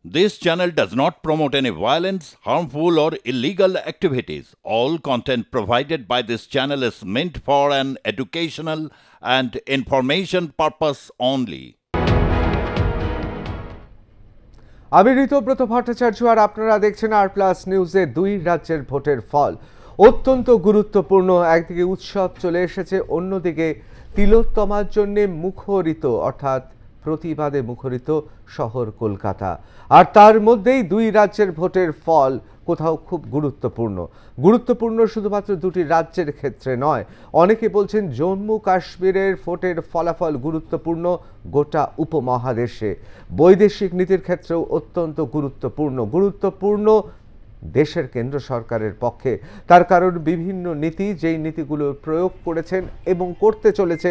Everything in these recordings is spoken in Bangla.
This channel does not promote any violence, harmful, or illegal activities. All content provided by this channel is meant for an educational and information purpose only. আমি ঋতব্রত ভট্টাচার্য আর আপনারা দেখছেন আর প্লাস নিউজে দুই রাজ্যের ভোটের ফল অত্যন্ত গুরুত্বপূর্ণ। একদিকে উৎসব চলে এসেছে, অন্যদিকে তিলোত্তমার জন্য মুখরিত অর্থাৎ প্রতিবাদে মুখরিত শহর কলকাতা। আর তার মধ্যেই দুই রাজ্যের ভোটের ফল কোথাও খুব গুরুত্বপূর্ণ শুধুমাত্র দুটি রাজ্যের ক্ষেত্রে নয়, অনেকে বলছেন জম্মু কাশ্মীরের ভোটের ফলাফল গুরুত্বপূর্ণ গোটা উপমহাদেশে। বৈদেশিক নীতির ক্ষেত্রেও অত্যন্ত গুরুত্বপূর্ণ দেশের কেন্দ্র সরকারের পক্ষে। তার কারণ বিভিন্ন নীতি, যেই নীতিগুলো প্রয়োগ করেছেন এবং করতে চলেছে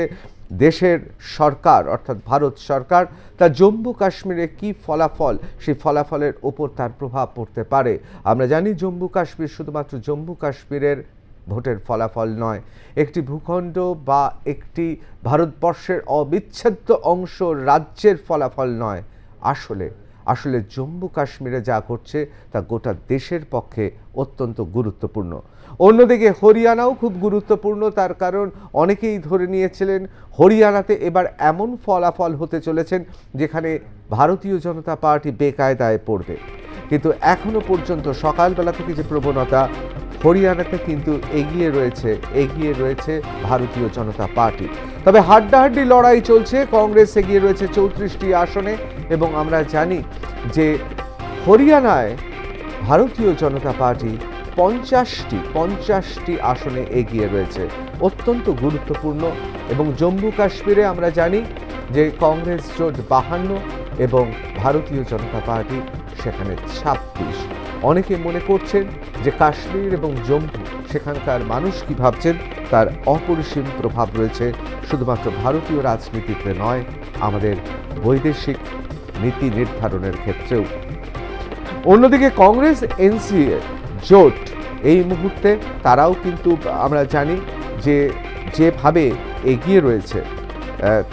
দেশের সরকার অর্থাৎ ভারত সরকার, তা জম্মু কাশ্মীরে কি ফলাফল, সেই ফলাফলের ওপর তার প্রভাব পড়তে পারে। আমরা জানি জম্মু কাশ্মীর শুধুমাত্র জম্মু কাশ্মীরের ভোটের ফলাফল নয়, একটি ভূখণ্ড বা একটি ভারতবর্ষের অবিচ্ছেদ্য অংশ রাজ্যের ফলাফল নয়। আসলে জম্মু কাশ্মীরে যা ঘটছে তা গোটা দেশের পক্ষে অত্যন্ত গুরুত্বপূর্ণ। অন্যদিকে হরিয়ানাও খুব গুরুত্বপূর্ণ, তার কারণ অনেকেই ধরে নিয়েছিলেন হরিয়ানাতে এবার এমন ফলাফল হতে চলেছেন যেখানে ভারতীয় জনতা পার্টি বেকায়দায় পড়বে। কিন্তু এখনো পর্যন্ত সকালবেলা থেকে যে প্রবণতা, হরিয়ানাতে কিন্তু এগিয়ে রয়েছে ভারতীয় জনতা পার্টি। তবে হাড্ডাহাড্ডি লড়াই চলছে, কংগ্রেস এগিয়ে রয়েছে 34টি আসনে এবং আমরা জানি যে হরিয়ানায় ভারতীয় জনতা পার্টি 50টি আসনে এগিয়ে রয়েছে, অত্যন্ত গুরুত্বপূর্ণ। এবং জম্মু কাশ্মীরে আমরা জানি যে কংগ্রেস জোট 52 এবং ভারতীয় জনতা পার্টি সেখানে 26। অনেকে মনে করছেন যে কাশ্মীর এবং জম্মু, সেখানকার মানুষ কি ভাবছেন তার অপরিসীম প্রভাব রয়েছে শুধুমাত্র ভারতীয় রাজনীতিতে নয়, আমাদের বৈদেশিক নীতি নির্ধারণের ক্ষেত্রেও। অন্যদিকে কংগ্রেস এনসিএ জোট এই মুহূর্তে তারাও কিন্তু আমরা জানি যে যেভাবে এগিয়ে রয়েছে,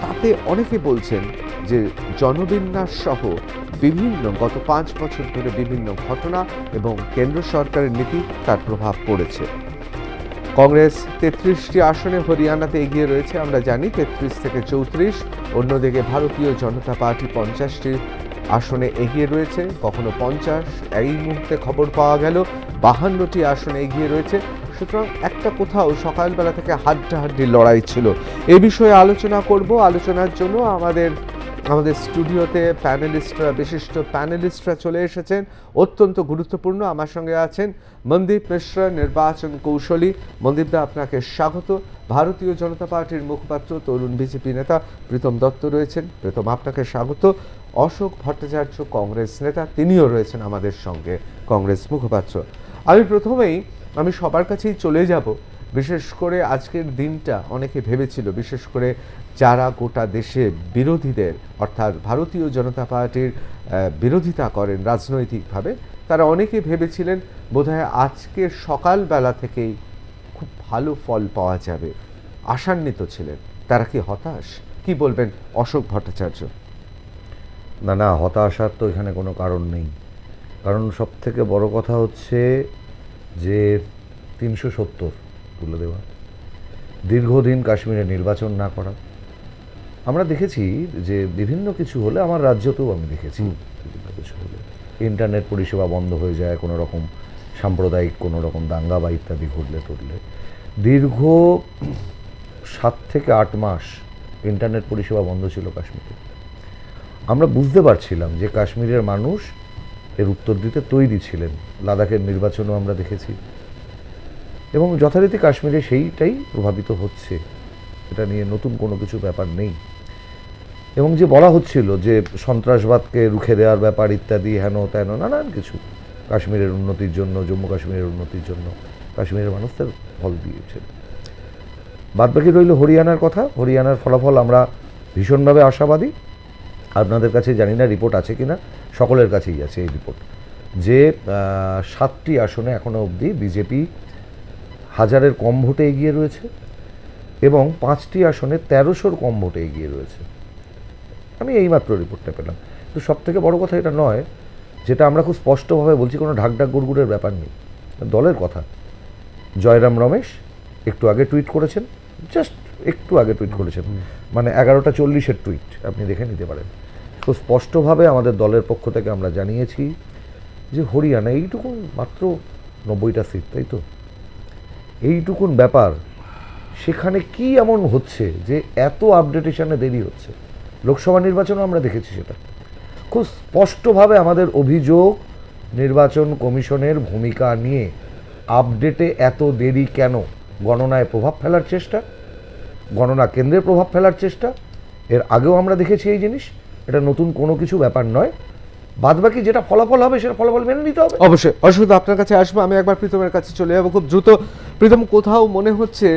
তাতে অনেকে বলছেন যে জনবিন্যাস সহ বিভিন্ন গত 5 বছর ধরে বিভিন্ন ঘটনা এবং কেন্দ্র সরকারের নীতি তার প্রভাব পড়েছে। কংগ্রেস 33টি আসনে হরিয়ানাতে এগিয়ে রয়েছে, আমরা জানি 33 থেকে 34। অন্যদিকে ভারতীয় জনতা পার্টি 50টি আসনে এগিয়ে রয়েছে, কখনো 50, এই মুহূর্তে খবর পাওয়া গেল 52টি আসনে এগিয়ে রয়েছে। সুতরাং একটা কোথাও সকালবেলা থেকে হাড্ডাহাড্ডি লড়াই ছিল। এ বিষয়ে আলোচনা করব। আলোচনার জন্য আমাদের স্টুডিওতে বিশিষ্ট প্যানেলিস্টরা চলে এসেছেন, অত্যন্ত গুরুত্বপূর্ণ। আমার সঙ্গে আছেন মনদীপ মিশ্র, নির্বাচন কৌশলী। মনদীপদা, আপনাকে স্বাগত। ভারতীয় জনতা পার্টির মুখপাত্র তরুণ বিজেপি নেতা প্রীতম দত্ত রয়েছেন। প্রীতম, আপনাকে স্বাগত। অশোক ভট্টাচার্য কংগ্রেস নেতা, তিনিও রয়েছেন আমাদের সঙ্গে, কংগ্রেস মুখপাত্র। আমি সবার কাছেই চলে যাব। বিশেষ করে আজকের দিনটা অনেকে ভেবেছিল, বিশেষ করে যারা গোটা দেশে বিরোধীদের অর্থাৎ ভারতীয় জনতা পার্টির বিরোধিতা করেন রাজনৈতিকভাবে, তারা অনেকে ভেবেছিলেন বোধহয় আজকে সকালবেলা থেকেই খুব ভালো ফল পাওয়া যাবে, আশান্বিত ছিলেন। তারা কি হতাশ? কি বলবেন অশোক ভট্টাচার্য? না, হতাশার তো এখানে কোনো কারণ নেই। কারণ সব থেকে বড় কথা হচ্ছে যে 370 তুলে দেওয়া, দীর্ঘদিন কাশ্মীরে নির্বাচন না করা। আমরা দেখেছি যে বিভিন্ন কিছু হলে, আমার রাজ্যতেও আমি দেখেছি বিভিন্ন কিছু হলে ইন্টারনেট পরিষেবা বন্ধ হয়ে যায়, কোনো রকম সাম্প্রদায়িক কোনো রকম দাঙ্গা বা ইত্যাদি ঘটলে দীর্ঘ 7 থেকে 8 মাস ইন্টারনেট পরিষেবা বন্ধ ছিল কাশ্মীরে। আমরা বুঝতে পারছিলাম যে কাশ্মীরের মানুষ এর উত্তর দিতে তৈরি ছিলেন। লাদাখের নির্বাচনও আমরা দেখেছি এবং যথারীতি কাশ্মীরে সেইটাই প্রভাবিত হচ্ছে, এটা নিয়ে নতুন কোনো কিছু ব্যাপার নেই। এবং যে বলা হচ্ছিল যে সন্ত্রাসবাদকে রুখে দেওয়ার ব্যাপার ইত্যাদি হেন তেন নানান কিছু, কাশ্মীরের উন্নতির জন্য, জম্মু কাশ্মীরের উন্নতির জন্য কাশ্মীরের মানুষ তার ফল দিয়েছে। বাদবাকি রইল হরিয়ানার কথা। হরিয়ানার ফলাফল আমরা ভীষণভাবে আশাবাদী। আপনাদের কাছে জানি না রিপোর্ট আছে কিনা, সকলের কাছেই আছে এই রিপোর্ট, যে 7টি আসনে এখনো অবধি বিজেপি 1000-এর কম ভোটে এগিয়ে রয়েছে এবং 5টি আসনে 1300-র কম ভোটে এগিয়ে রয়েছে। আমি এইমাত্র রিপোর্টটা পেলাম। তো সব থেকে বড় কথা এটা নয়, যেটা আমরা খুব স্পষ্টভাবে বলছি, কোনো ঢাকঢাক গুড়গুড়ের ব্যাপার নেই, দলের কথা। জয়রাম রমেশ একটু আগে টুইট করেছেন, জাস্ট একটু আগে টুইট করেছেন, মানে 11:40 টুইট, আপনি দেখে নিতে পারেন। খুব স্পষ্টভাবে আমাদের দলের পক্ষ থেকে আমরা জানিয়েছি যে হরিয়ানা এইটুকুন মাত্র 90টা সিট, তাই তো, এইটুকুন ব্যাপার, সেখানে কি এমন হচ্ছে যে এত আপডেটেশনে দেরি হচ্ছে? লোকসভা নির্বাচনও আমরা দেখেছি সেটা। খুব স্পষ্টভাবে আমাদের অভিযোগ নির্বাচন কমিশনের ভূমিকা নিয়ে। আপডেটে এত দেরি কেন? গণনায় প্রভাব ফেলার চেষ্টা, গণনা কেন্দ্রে প্রভাব ফেলার চেষ্টা। এর আগেও আমরা দেখেছি এই জিনিস, এটা নতুন কোনো কিছু ব্যাপার নয়। বাদবাকি যেটা ফলাফল হবে সেটা ফলাফল মেনে নিতে হবে। অবশ্যই অসুবিধা, আপনার কাছে আসবো। আমি একবার প্রীতমের কাছে চলে যাবো খুব দ্রুত। প্রীতম, কোথাও মনে হচ্ছে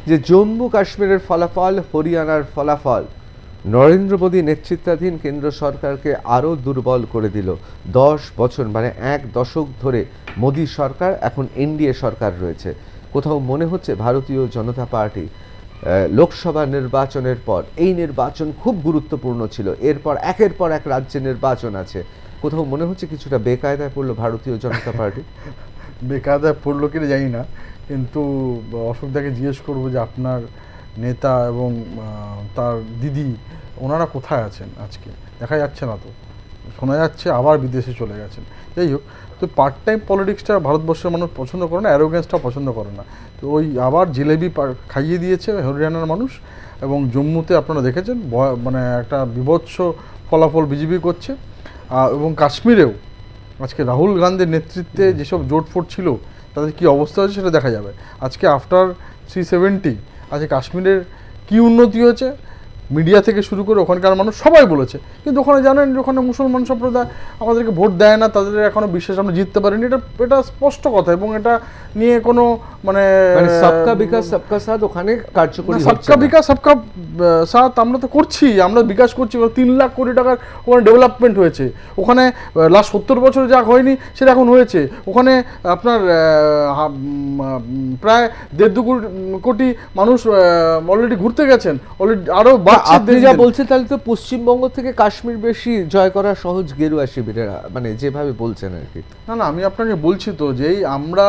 যে জম্মু কাশ্মীরের ফলাফল, হরিয়ানার ফলাফল নরেন্দ্র মোদী নেতৃত্বাধীন কেন্দ্র সরকারকে আরও দুর্বল করে দিল? 10 বছর মানে 1 দশক ধরে মোদী সরকার, এখন এনডিএ সরকার রয়েছে। কোথাও মনে হচ্ছে ভারতীয় জনতা পার্টি লোকসভা নির্বাচনের পর, এই নির্বাচন খুব গুরুত্বপূর্ণ ছিল, এরপর একের পর এক রাজ্যে নির্বাচন আছে, কোথাও মনে হচ্ছে কিছুটা বেকায়দায় পড়লো ভারতীয় জনতা পার্টি? বেকায়দায় পড়লো কিনা জানি না, কিন্তু অশোকদাকে জিজ্ঞেস করবো যে আপনার নেতা এবং তার দিদি ওনারা কোথায় আছেন আজকে? দেখা যাচ্ছে না তো, শোনা যাচ্ছে আবার বিদেশে চলে গেছেন। যাই হোক, তো পার্ট টাইম পলিটিক্সটা ভারতবর্ষের মানুষ পছন্দ করে না, অ্যারোগেন্সটা পছন্দ করে না। তো ওই আবার জিলেবি খাইয়ে দিয়েছে হরিয়ানার মানুষ, এবং জম্মুতে আপনারা দেখেছেন মানে একটা বিভৎস ফলাফল বিজেপি করছে। এবং কাশ্মীরেও আজকে রাহুল গান্ধীর নেতৃত্বে যেসব জোটফোট ছিল তাদের কী অবস্থা হয়েছে সেটা দেখা যাবে আজকে। আফটার 370 আজকে কাশ্মীরের কী উন্নতি হয়েছে মিডিয়া থেকে শুরু করে ওখানকার মানুষ সবাই বলেছে। কিন্তু ওখানে জানেন যে ওখানে মুসলমান সম্প্রদায় আমাদেরকে ভোট দেয় না, তাদের এখনও বিশ্বাস আমরা জিততে পারিনি, এটা স্পষ্ট কথা। এবং এটা নিয়ে কোনো মানে সবকা বিকাশ সবকা সাথ ওখানে কার্যকরী হচ্ছে না। সবকা বিকাশ সবকা সাথ আমরা তো করছি, আমরা বিকাশ করছি। 3 লাখ কোটি টাকার ওখানে ডেভেলপমেন্ট হয়েছে। ওখানে লাস্ট 70 বছর যা হয়নি সেটা এখন হয়েছে। ওখানে আপনার প্রায় 1.5 কোটি মানুষ অলরেডি ঘুরতে গেছেন, অলরেডি আরও। আপনি যা বলছেন তাহলে তো পশ্চিমবঙ্গ থেকে কাশ্মীর বেশি জয় করা সহজ গেরুয়া শিবিরেরা, মানে যেভাবে বলছেন আর কি। না না, আমি আপনাকে বলছি তো যেই আমরা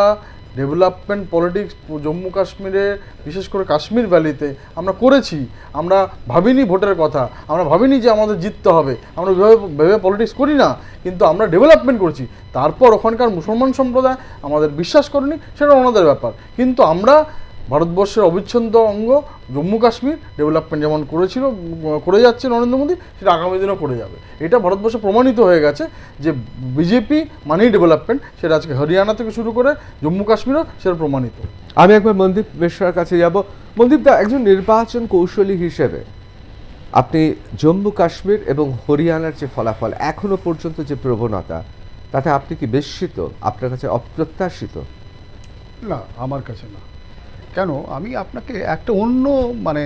ডেভেলপমেন্ট পলিটিক্স জম্মু কাশ্মীরে, বিশেষ করে কাশ্মীর ভ্যালিতে আমরা করেছি। আমরা ভাবিনি ভোটের কথা, আমরা ভাবিনি যে আমাদের জিততে হবে, আমরা ভেবে পলিটিক্স করি না, কিন্তু আমরা ডেভেলপমেন্ট করেছি। তারপর ওখানকার মুসলমান সম্প্রদায় আমাদের বিশ্বাস করেনি, সেটা ওনাদের ব্যাপার। কিন্তু আমরা ভারতবর্ষের অবিচ্ছেদ্য অঙ্গ জম্মু কাশ্মীর ডেভেলপমেন্ট যেমন করে যাচ্ছে নরেন্দ্র মোদী, সেটা আগামী দিনেও করে যাবে। এটা ভারতবর্ষে প্রমাণিত হয়ে গেছে যে বিজেপি মানেই ডেভেলপমেন্ট, সেটা আজকে হরিয়ানা থেকে শুরু করে জম্মু কাশ্মীরও সেটা প্রমাণিত। আমি একবার মনদীপ মিশ্রার কাছে যাব। মনদীপ দা, একজন নির্বাচন কৌশলী হিসেবে আপনি জম্মু কাশ্মীর এবং হরিয়ানার যে ফলাফল, এখনো পর্যন্ত যে প্রবণতা, তাতে আপনি কি বিস্মিত? আপনার কাছে অপ্রত্যাশিত? না, আমার কাছে না। কেন, আমি আপনাকে একটা অন্য মানে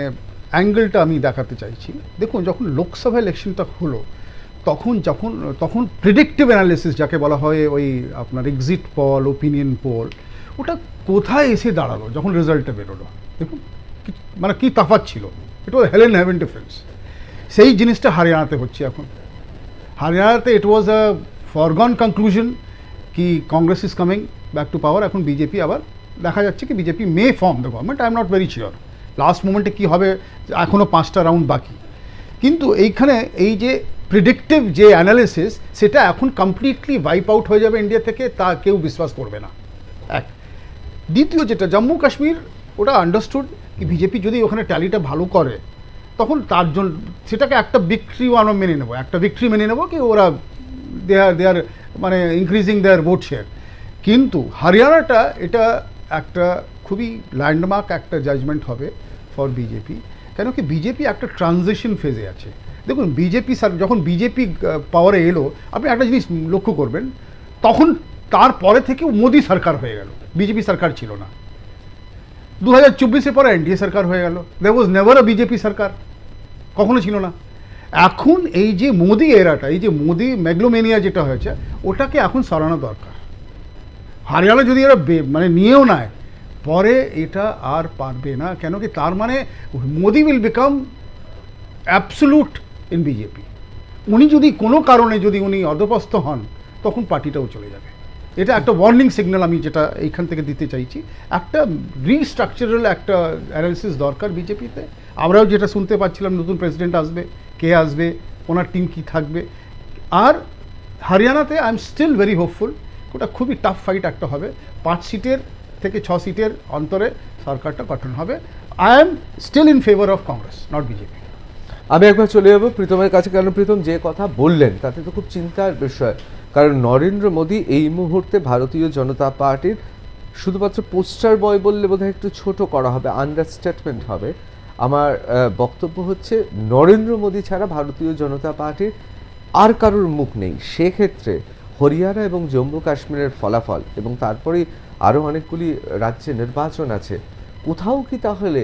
অ্যাঙ্গেলটা আমি দেখাতে চাইছি। দেখুন, যখন লোকসভা ইলেকশনটা হলো তখন প্রেডিক্টিভ অ্যানালিসিস যাকে বলা হয়, ওই আপনার এক্সিট পল, ওপিনিয়ন পোল, ওটা কোথায় এসে দাঁড়ালো যখন রেজাল্টটা বেরোলো? দেখুন মানে কী তফাৎ ছিল। ইট ওয়াজ হেল অ্যান্ড হেভেন ডিফারেন্স। সেই জিনিসটা হরিয়ানাতে হচ্ছে এখন। হরিয়ানাতে ইট ওয়াজ আ ফরগন কনক্লুশন কি Congress is coming back to power. এখন বিজেপি আবার দেখা যাচ্ছে কি BJP may form the government. I am not very sure last মোমেন্টে কী হবে, এখনও 5টা রাউন্ড বাকি। কিন্তু এইখানে এই যে প্রেডিক্টিভ যে অ্যানালিসিস, সেটা এখন কমপ্লিটলি ওয়াইপ আউট হয়ে যাবে ইন্ডিয়া থেকে, তা কেউ বিশ্বাস করবে না। এক। দ্বিতীয় যেটা জম্মু কাশ্মীর, ওটা আন্ডারস্টুড কি বিজেপি যদি ওখানে ট্যালিটা ভালো করে তখন তার জন্য সেটাকে একটা বিক্রি আমরা মেনে নেবো, একটা ভিক্টরি মেনে নেবো কি ওরা দে আর মানে ইনক্রিজিং দেয়ার ভোট শেয়ার। কিন্তু হরিয়ানাটা এটা একটা খুবই ল্যান্ডমার্ক একটা জাজমেন্ট হবে ফর বিজেপি। কেন কি বিজেপি একটা ট্রানজিশন ফেজে আছে। দেখুন, যখন বিজেপি পাওয়ারে এলো, আপনি একটা জিনিস লক্ষ্য করবেন, তখন তারপরে থেকে মোদী সরকার হয়ে গেল, বিজেপি সরকার ছিল না। 2024 পরে এনডিএ সরকার হয়ে গেল। দেয়ার ওয়াজ নেভার আ বিজেপি সরকার, কখনো ছিল না। এখন এই যে মোদী এরাটা, এই যে মোদী মেগ্লোমেনিয়া যেটা হয়েছে, ওটাকে এখন সরানো দরকার। হরিয়ানা যদি এরা মানে নিয়েও নেয়, পরে এটা আর পারবে না। কেন কি তার মানে Modi will become absolute in BJP. উনি যদি কোনো কারণে যদি উনি অধপস্থ হন, তখন পার্টিটাও চলে যাবে। এটা একটা ওয়ার্নিং সিগন্যাল আমি যেটা এইখান থেকে দিতে চাইছি। একটা রিস্ট্রাকচারাল একটা অ্যানালিসিস দরকার বিজেপিতে। আমরাও যেটা শুনতে পাচ্ছিলাম, নতুন প্রেসিডেন্ট আসবে, কে আসবে, ওনার টিম কি থাকবে। আর হরিয়ানাতে I am still very hopeful, ওটা খুবই টাফ ফাইট একটা হবে। 5 সিটের থেকে 6 সিটের অন্তরে সরকারটা গঠন হবে। I am still in favour of Congress, not BJP. আমি একবার চলে যাবো প্রীতমের কাছে, কারণ প্রীতম যে কথা বললেন তাতে তো খুব চিন্তার বিষয়। কারণ নরেন্দ্র মোদী এই মুহূর্তে ভারতীয় জনতা পার্টির শুধুমাত্র পোস্টার বয় বললে বোধহয় একটু ছোট করা হবে, আন্ডারস্টেটমেন্ট হবে। আমার বক্তব্য হচ্ছে নরেন্দ্র মোদী ছাড়া ভারতীয় জনতা পার্টির আর কারোর মুখ নেই। সেক্ষেত্রে হরিয়ানা এবং জম্মু কাশ্মীরের ফলাফল এবং তারপরেই আরও অনেকগুলি রাজ্যে নির্বাচন আছে, কোথাও কি তাহলে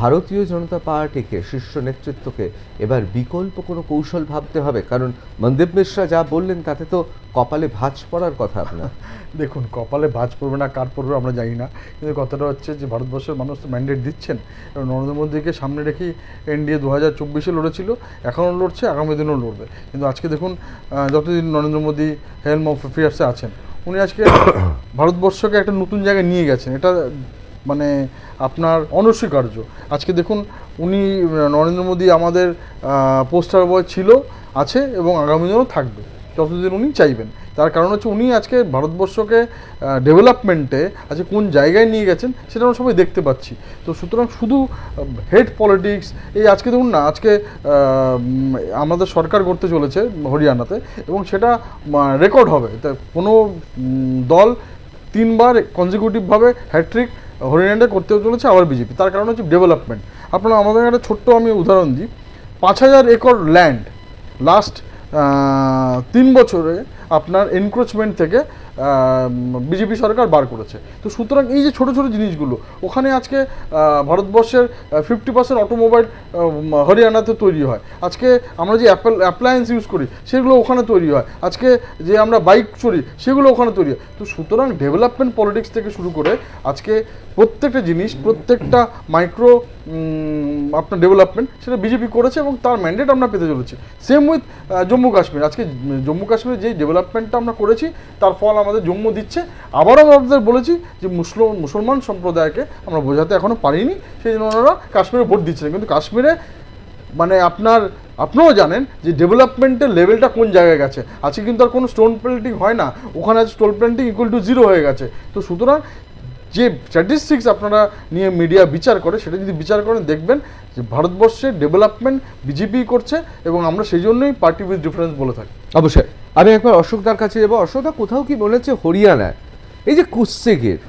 ভারতীয় জনতা পার্টিকে, শীর্ষ নেতৃত্বকে এবার বিকল্প কোনো কৌশল ভাবতে হবে? কারণ মনদীপ মিশ্রা যা বললেন তাতে তো কপালে ভাঁজ পড়ার কথা আপনার। দেখুন, কপালে ভাঁজ পড়বে না কার পড়বে আমরা জানি না, কিন্তু কথাটা হচ্ছে যে ভারতবর্ষের মানুষ তো ম্যান্ডেট দিচ্ছেন এবং নরেন্দ্র মোদীকে সামনে রেখেই এনডিএ 2024-এ লড়েছিল, এখনও লড়ছে, আগামী দিনেও লড়বে। কিন্তু আজকে দেখুন, যতদিন নরেন্দ্র মোদী হেলম অফ অ্যাফেয়ার্সে আছেন, উনি আজকে ভারতবর্ষকে একটা নতুন জায়গায় নিয়ে গেছেন। এটা মানে আপনার অনস্বীকার্য। আজকে দেখুন, উনি নরেন্দ্র মোদী আমাদের পোস্টার বয় ছিল, আছে এবং আগামী দিনেও থাকবে যতদিন উনি চাইবেন। তার কারণ হচ্ছে উনি আজকে ভারতবর্ষকে ডেভেলপমেন্টে আজকে কোন জায়গায় নিয়ে গেছেন সেটা আমরা সবাই দেখতে পাচ্ছি। তো সুতরাং শুধু হেড পলিটিক্স, এই আজকে দেখুন না, আজকে আমাদের সরকার করতে চলেছে হরিয়ানাতে এবং সেটা রেকর্ড হবে। তা কোনো দল 3 বার কনজিকিউটিভভাবে হ্যাট্রিক হরিয়ানাতে করতে চলেছে আবার বিজেপি। তার কারণ হচ্ছে ডেভেলপমেন্ট। আপনারা আমাদের একটা ছোট্ট আমি উদাহরণ দিই, 5000 একর ল্যান্ড লাস্ট 3 বছরে আপনার এনক্রোচমেন্ট থেকে বিজেপি সরকার বার করেছে। তো সুতরাং এই যে ছোটো ছোটো জিনিসগুলো, ওখানে আজকে ভারতবর্ষের 50% অটোমোবাইল হরিয়ানাতে তৈরি হয়। আজকে আমরা যে অ্যাপ্লায়েন্স ইউজ করি সেগুলো ওখানে তৈরি হয়। আজকে যে আমরা বাইক চড়ি সেগুলো ওখানে তৈরি হয়। তো সুতরাং ডেভেলপমেন্ট পলিটিক্স থেকে শুরু করে আজকে প্রত্যেকটা জিনিস, প্রত্যেকটা মাইক্রো আপনার ডেভেলপমেন্ট সেটা বিজেপি করেছে এবং তার ম্যান্ডেট আমরা পেতে চলেছি। Same with Jammu Kashmir. আজকে জম্মু কাশ্মীরে যেই ডেভেলপমেন্টটা আমরা করেছি তার ফল আমাদের জম্মু দিচ্ছে। আবারও আমাদের বলেছি যে মুসলমান সম্প্রদায়কে আমরা বোঝাতে এখনও পারিনি, সেই জন্য ওনারা কাশ্মীরে ভোট দিচ্ছেন। কিন্তু কাশ্মীরে মানে আপনিও জানেন যে ডেভেলপমেন্টের লেভেলটা কোন জায়গায় গেছে। আজকে কিন্তু আর কোনো স্টোন প্ল্যান্টিং হয় না, ওখানে আজ স্টোন প্ল্যান্টিং ইকুয়াল টু 0 হয়ে গেছে। তো সুতরাং যে স্ট্যাটিস্টিক্স আপনারা নিয়ে মিডিয়া বিচার করে, সেটা যদি বিচার করেন দেখবেন যে ভারতবর্ষে ডেভেলপমেন্ট বিজেপি করছে এবং আমরা সেই জন্যই পার্টি উইথ ডিফারেন্স বলে থাকি। অবশ্যই আমি একবার অশোকদার কাছে যাবো। অশোকদা, কোথাও কি মনে হচ্ছে হরিয়ানায় এই যে কুস্তিগির,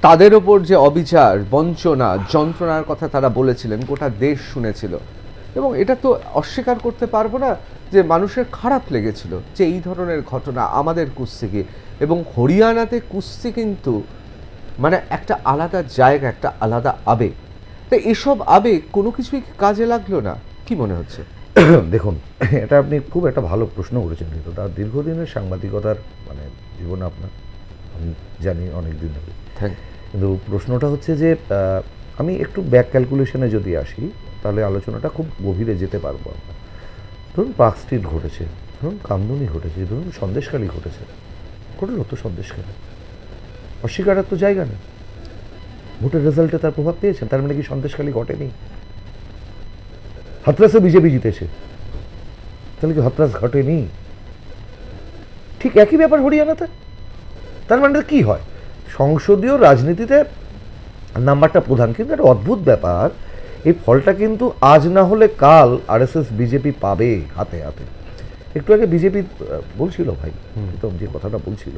তাদের ওপর যে অবিচার, বঞ্চনা, যন্ত্রণার কথা তারা বলেছিলেন, গোটা দেশ শুনেছিল এবং এটা তো অস্বীকার করতে পারবো না যে মানুষের খারাপ লেগেছিল যে এই ধরনের ঘটনা আমাদের কুস্তিগির। এবং হরিয়ানাতে কুস্তি কিন্তু মানে একটা আলাদা জায়গা, একটা আলাদা আবেগ। তো এসব আবেগ কোনো কিছুই কাজে লাগলো না, কি মনে হচ্ছে? দেখুন, এটা আপনি খুব একটা ভালো প্রশ্ন করেছেন। কিন্তু তার দীর্ঘদিনের সাংবাদিকতার মানে জীবন আপনার, আমি জানি অনেক দিন ধরে। কিন্তু প্রশ্নটা হচ্ছে যে আমি একটু ব্যাক ক্যালকুলেশনে যদি আসি তাহলে আলোচনাটা খুব গভীরে যেতে পারবো আমরা। ধরুন পার্ক স্ট্রিট ঘটেছে, ধরুন কামদুনি ঘটেছে, ধরুন সন্দেশখালি ঘটেছে, ঘটলো তো সন্দেশখালি, অস্বীকারের তো জায়গা নেই। ভোটের রেজাল্টে তার প্রভাব পেয়েছেন, তার মানে কি সন্দেশখালি ঘটেনি? হাতরাসে বিজেপি জিতেছে, তাহলে কি হাতরাস ঘটেনি? ঠিক একই ব্যাপার হরিয়ানাতে। তার মানে কি হয়, সংসদীয় রাজনীতিতে নাম্বারটা প্রধান। কিন্তু একটা অদ্ভুত ব্যাপার, এই ফলটা কিন্তু আজ না হলে কাল আরএসএস বিজেপি পাবে হাতে হাতে। একটু আগে বিজেপি বলছিল ভাই প্রীতম যে কথাটা বলছিল,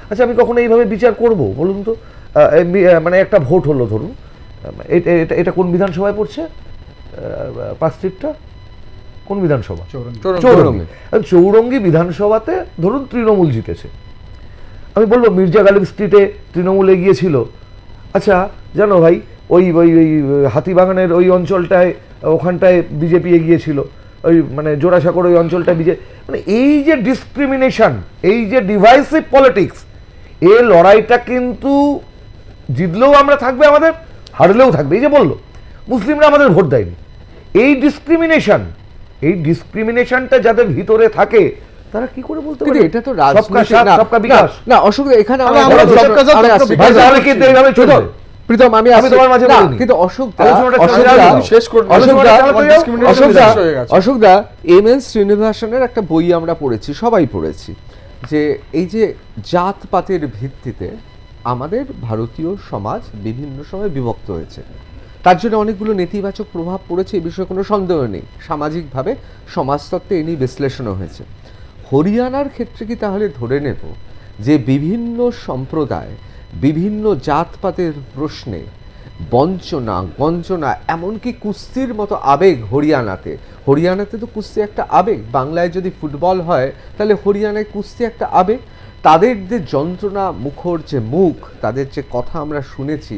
আচ্ছা আমি কখনো এইভাবে বিচার করব বলুন তো? মানে একটা ভোট হলো, ধরুন এটা কোন বিধানসভায় পড়ছে? পার্ক স্ট্রিটটা কোন বিধানসভা? চৌরঙ্গি। চৌরঙ্গি বিধানসভাতে ধরুন তৃণমূল জিতেছে। আমি বলবো মির্জা গালিব স্ট্রিটে তৃণমূল এগিয়েছিল। আচ্ছা জানো ভাই, ওই ওই ওই হাতিবাগানের ওই অঞ্চলটায়, ওখানটায় বিজেপি এগিয়েছিল, ওই মানে জোড়াসাঁকোর ওই অঞ্চলটা বিজেপি। মানে এই যে ডিসক্রিমিনেশন, এই যে ডিভাইসিভ পলিটিক্স, এই লড়াইটা কিন্তু জিতলেও আমরা থাকবে, আমাদের হারলেও থাকবে। এই যে বললো মুসলিমরা আমাদের ভোট দেয়নি, এই ডিসক্রিমিনেশনটা যাদের ভিতরে থাকে তারা কি করে বলতে কিন্তু পারে এটা তো সবকা রাজনীতি সাথ, না, সবকা না, বিকাশ? না অশোক এখানে আরে আমরা আমি- সবকা সাথ, আমি সবকা আসছি। বিকাশ। ভাই, তাহলে কিন্তু এইভাবে চলবে? প্রীতম আমি আমি আসছি। তোমার মাঝে না, বলিনি। কিন্তু অশোক দা আলোচনাটা অশোক চালিয়ে দা দাও। শেষ করে দিন। অশোক দা আমার discrimination অশোক দা শেষ হয়ে গেছে। অশোক দা এম.এন. শ্রীনিবাসনের একটা বই আমরা পড়েছি, সবাই পড়েছি, যে এই যে জাতপাতের ভিত্তিতে আমাদের ভারতীয় সমাজ বিভিন্ন সময় বিভক্ত হয়েছে, তার জন্য অনেকগুলো নেতিবাচক প্রভাব পড়েছে, এই বিষয়ে কোনো সন্দেহ নেই। সামাজিকভাবে সমাজতত্ত্বে এ নিয়ে বিশ্লেষণও হয়েছে। হরিয়ানার ক্ষেত্রে কি তাহলে ধরে নেব যে বিভিন্ন সম্প্রদায় বিভিন্ন জাতপাতের প্রশ্নে বঞ্চনা, গঞ্জনা, এমনকি কুস্তির মতো আবেগ হরিয়ানাতে, হরিয়ানাতে তো কুস্তি একটা আবেগ, বাংলায় যদি ফুটবল হয় তাহলে হরিয়ানায় কুস্তি একটা আবেগ। তাদের যে যন্ত্রণা মুখর যে মুখ, তাদের যে কথা আমরা শুনেছি,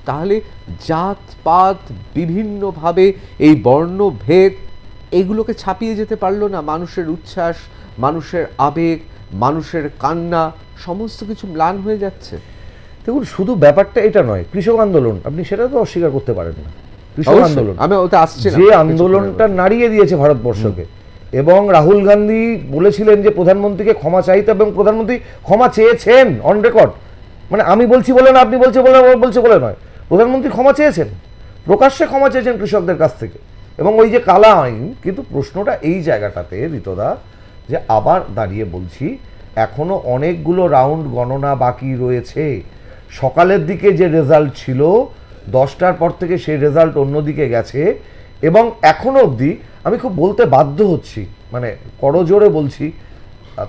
তাহলে জাতপাত বিভিন্নভাবে এই বর্ণভেদ এগুলোকে ছাপিয়ে যেতে পারলো না? মানুষের উচ্ছ্বাস, মানুষের আবেগ, মানুষের কান্না, সমস্ত কিছু ম্লান হয়ে যাচ্ছে। দেখুন, শুধু ব্যাপারটা এটা নয়, কৃষক আন্দোলন আপনি সেটা তো অস্বীকার করতে পারেন না। কৃষক অবশ্যই, আন্দোলন, আমি ওটা আসছি না। যে আন্দোলনটা নাড়িয়ে দিয়েছে ভারতবর্ষকে, এবং রাহুল গান্ধী বলেছিলেন যে প্রধানমন্ত্রীকে ক্ষমা চাইতে, এবং প্রধানমন্ত্রী ক্ষমা চেয়েছেন অন রেকর্ড। মানে আমি বলছি বলে না, আপনি বলছে বলে নয়, প্রধানমন্ত্রী ক্ষমা চেয়েছেন, প্রকাশ্যে ক্ষমা চেয়েছেন কৃষকদের কাছ থেকে। এবং ওই যে কালা আইন, কিন্তু প্রশ্নটা এই জায়গাটাতে ঋতদা, যে আবার দাঁড়িয়ে বলছি, এখনো অনেকগুলো রাউন্ড গণনা বাকি রয়েছে। সকালের দিকে যে রেজাল্ট ছিল 10টার পর থেকে সেই রেজাল্ট অন্যদিকে গেছে, এবং এখনো অবধি আমি খুব বলতে বাধ্য হচ্ছি, মানে করজোরে বলছি,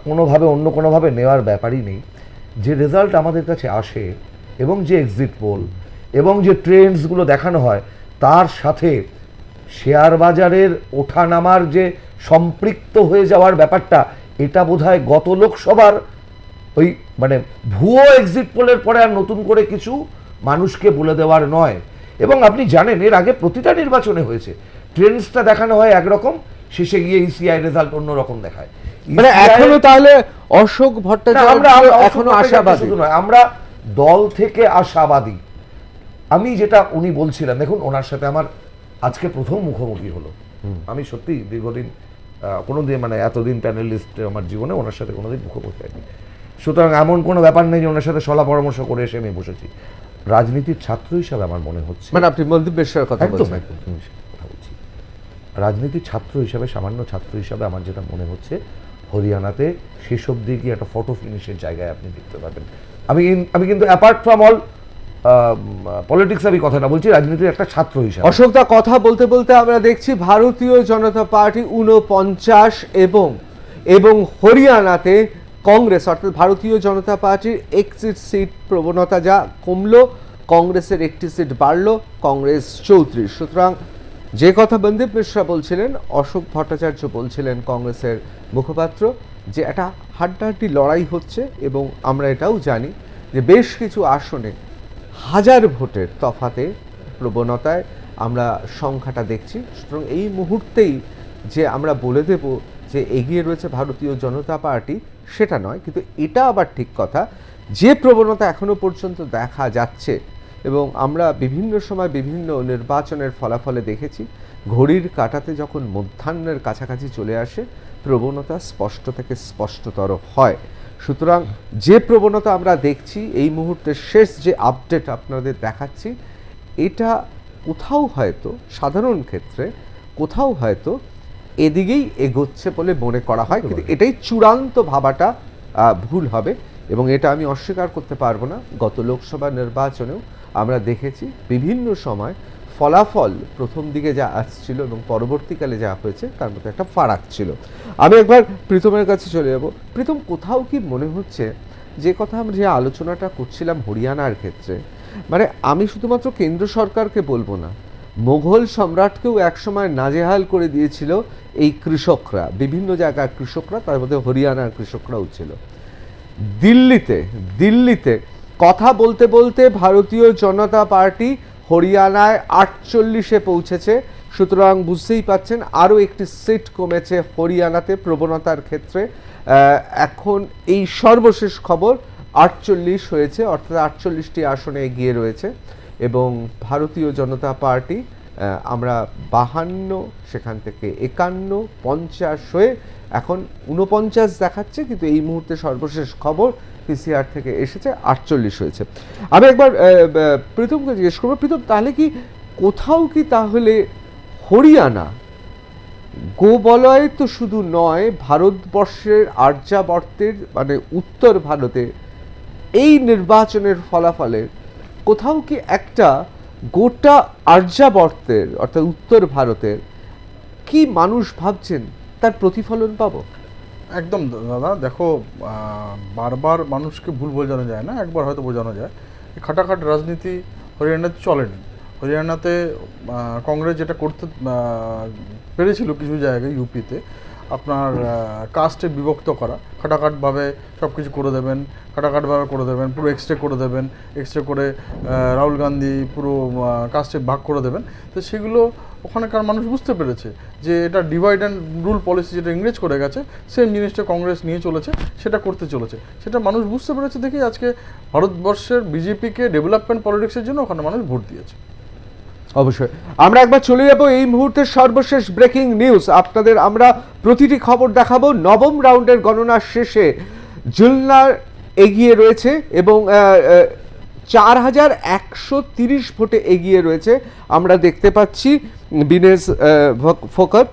কোনোভাবে অন্য কোনোভাবে নেওয়ার ব্যাপারই নেই, যে রেজাল্ট আমাদের কাছে আসে এবং যে এক্সিট পোল এবং যে ট্রেন্ডসগুলো দেখানো হয়, তার সাথে শেয়ার বাজারের ওঠানামার যে সম্পৃক্ত হয়ে যাওয়ার ব্যাপারটা, এটা বোধহয় গত লোকসভার ওই মানে ভুয়ো এক্সিট পোলের পরে আর নতুন করে কিছু মানুষকে বলে দেওয়ার নয়। এবং আপনি জানেন, এর আগে প্রতিটা নির্বাচনে হয়েছে, ট্রেন্ডসটা দেখানো হয় একরকম, শেষে গিয়ে ইসিআই রেজাল্ট অন্যরকম দেখায়। মানে ECI এখনো তাহলে অশোক না, ভট্টাচার্য এখনো আশাবাদী? শুধু নয়, আমরা দল থেকে আশাবাদী। আমি যেটা উনি বলছিলেন, দেখুন, ওনার সাথে আমার আজকে প্রথম মুখোমুখি হলো। আমি সত্যি দীর্ঘদিন কোনোদিন, মানে এতদিন প্যানেলিস্ট আমার জীবনে ওনার সাথে কোনোদিন মুখোমুখি হয়নি। সুতরাং এমন কোনো ব্যাপার নেই যে ওনার সাথে সলা পরামর্শ করে এসে আমি বসেছি। রাজনীতির ছাত্র হিসাবে আমার মনে হচ্ছে, মানে আপনি মলদ্বীপ বিষয়ের কথা একদম বলছেন? একদম তুমি কথা বলছি, রাজনীতির ছাত্র হিসাবে, সামান্য ছাত্র হিসাবে আমার যেটা মনে হচ্ছে, হরিয়ানাতে শেষ অবধি গিয়ে একটা ফটো ফিনিশের জায়গায় আপনি দেখতে পাবেন। আমি কিন্তু অ্যাপার্ট ফ্রম অল পলিটিক্স আমি কথা না বলছি, রাজনীতির একটা ছাত্র হিসাবে। অশোকদা, কথা বলতে বলতে আমরা দেখছি ভারতীয় জনতা পার্টি 49 এবং হরিয়ানাতে কংগ্রেস, অর্থাৎ ভারতীয় জনতা পার্টির এক্সিট সিট প্রবণতা যা কমলো, কংগ্রেসের একটি সিট বাড়লো, কংগ্রেস 34। সুতরাং যে কথা বন্দীপ মিশ্রা বলছিলেন, অশোক ভট্টাচার্য বলছিলেন, কংগ্রেসের মুখপাত্র, যে একটা হাড্ডাহাড্ডি লড়াই হচ্ছে, এবং আমরা এটাও জানি যে বেশ কিছু আসনে হাজার ভোটের তফাতে, প্রবণতায় আমরা সংখ্যাটা দেখছি। সুতরাং এই মুহূর্তেই যে আমরা বলে দেব যে এগিয়ে রয়েছে ভারতীয় জনতা পার্টি, সেটা নয়। কিন্তু এটা আবার ঠিক কথা, যে প্রবণতা এখনো পর্যন্ত দেখা যাচ্ছে, এবং আমরা বিভিন্ন সময় বিভিন্ন নির্বাচনের ফলাফলে দেখেছি, ঘড়ির কাঁটাতে যখন মধ্যাহ্নের কাছাকাছি চলে আসে, প্রবণতা স্পষ্ট থেকে স্পষ্টতর হয়। সুতরাং যে প্রবণতা আমরা দেখছি, এই মুহূর্তে শেষ যে আপডেট আপনাদের দেখাচ্ছি, এটা কোথাও হয়তো সাধারণ ক্ষেত্রে কোথাও হয়তো এদিকেই এগোচ্ছে বলে মনে করা হয়, কিন্তু এটাই চূড়ান্ত ভাবাটা ভুল হবে, এবং এটা আমি অস্বীকার করতে পারবো না। গত লোকসভা নির্বাচনেও আমরা দেখেছি বিভিন্ন সময় ফলাফল প্রথম দিকে যা আসছিল এবং পরবর্তীকালে যা হয়েছে তার মধ্যে একটা ফারাক ছিল। আমি একবার প্রীতমের কাছে চলে যাব। প্রীতম, কোথাও কি মনে হচ্ছে যে কথা আমরা যে আলোচনাটা করছিলাম হরিয়ানার ক্ষেত্রে, মানে আমি শুধুমাত্র কেন্দ্র সরকারকে বলবো না, মোঘল সম্রাটকেও একসময় নাজেহাল করে দিয়েছিল এই কৃষকরা, বিভিন্ন জায়গার কৃষকরা, তার মধ্যে হরিয়ানার কৃষকরাও ছিল। দিল্লিতে কথা বলতে বলতে ভারতীয় জনতা পার্টি হরিয়ানায় 48-এ পৌঁছেছে। সুতরাং বুঝতেই পাচ্ছেন আরও একটি সিট কমেছে হরিয়ানাতে প্রবণতার ক্ষেত্রে। এখন এই সর্বশেষ খবর 48 হয়েছে, অর্থাৎ 48টি আসনে এগিয়ে রয়েছে, এবং ভারতীয় জনতা পার্টি আমরা 52, সেখান থেকে 51, 50 হয়ে এখন 49 দেখাচ্ছে, কিন্তু এই মুহূর্তে সর্বশেষ খবর পিসিআর থেকে এসেছে 48 হয়েছে। আমি একবার প্রীতমকে জিজ্ঞেস করবো, প্রীতম তাহলে কি কোথাও কি তাহলে হরিয়ানা গোবলয় তো শুধু নয়, ভারতবর্ষের আর্যাবর্তের মানে উত্তর ভারতে এই নির্বাচনের ফলাফলের কোথাও কি একটা গোটা আর্যাবর্তের অর্থাৎ উত্তর ভারতের কি মানুষ ভাবছেন তার প্রতিফলন পাবো? একদম দাদা, দেখো বারবার মানুষকে ভুল বোঝানো যায় না, একবার হয়তো বোঝানো যায়। খাটাখাট রাজনীতি হরিয়ানাতে চলেনি। হরিয়ানাতে কংগ্রেস যেটা করতে পেরেছিল কিছু জায়গায়, ইউপিতে আপনার কাস্টে বিভক্ত করা, খাটাখাটভাবে সব কিছু করে দেবেন, খাটাখাটভাবে করে দেবেন, পুরো এক্সট্রে করে দেবেন, এক্সট্রে করে রাহুল গান্ধী পুরো কাস্টে ভাগ করে দেবেন। তো সেগুলো ওখানকার মানুষ বুঝতে পেরেছে যে এটা ডিভাইড অ্যান্ড রুল পলিসি যেটা ইংরেজ করে গেছে, সেম জিনিসটা কংগ্রেস নিয়ে চলেছে, সেটা করতে চলেছে। সেটা মানুষ বুঝতে পেরেছে দেখি আজকে ভারতবর্ষের বিজেপিকে ডেভেলপমেন্ট পলিটিক্সের জন্য ওখানে মানুষ ভোট দিয়েছে। অবশ্যই আমরা একবার চলে যাব এই মুহূর্তের সর্বশেষ ব্রেকিং নিউজ। আপনাদের আমরা প্রতিটি খবর দেখাবো। নবম রাউন্ডের গণনা শেষে জুলনা এগিয়ে রয়েছে এবং 4130 ভোটে এগিয়ে রয়েছে আমরা দেখতে পাচ্ছি বিনেশ ফোকত,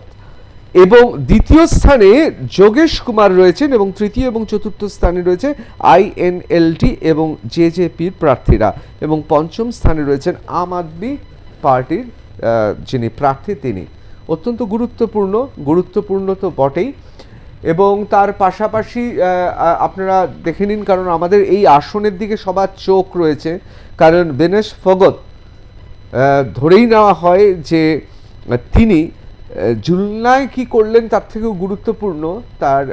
এবং দ্বিতীয় স্থানে যোগেশ কুমার রয়েছেন এবং তৃতীয় এবং চতুর্থ স্থানে রয়েছে INLT এবং জেজেপির প্রার্থীরা, এবং পঞ্চম স্থানে রয়েছেন আম আদমি পার্টির যিনি প্রার্থী তিনি। অত্যন্ত গুরুত্বপূর্ণ তো বটেই, এবং তার পাশাপাশি আপনারা দেখে নিন, কারণ আমাদের এই আসনের দিকে সবার চোখ রয়েছে, কারণ বিনেশ ফোগত ধরেই নেওয়া হয় যে তিনি জুলনায় কি করলেন তার থেকেও গুরুত্বপূর্ণ তার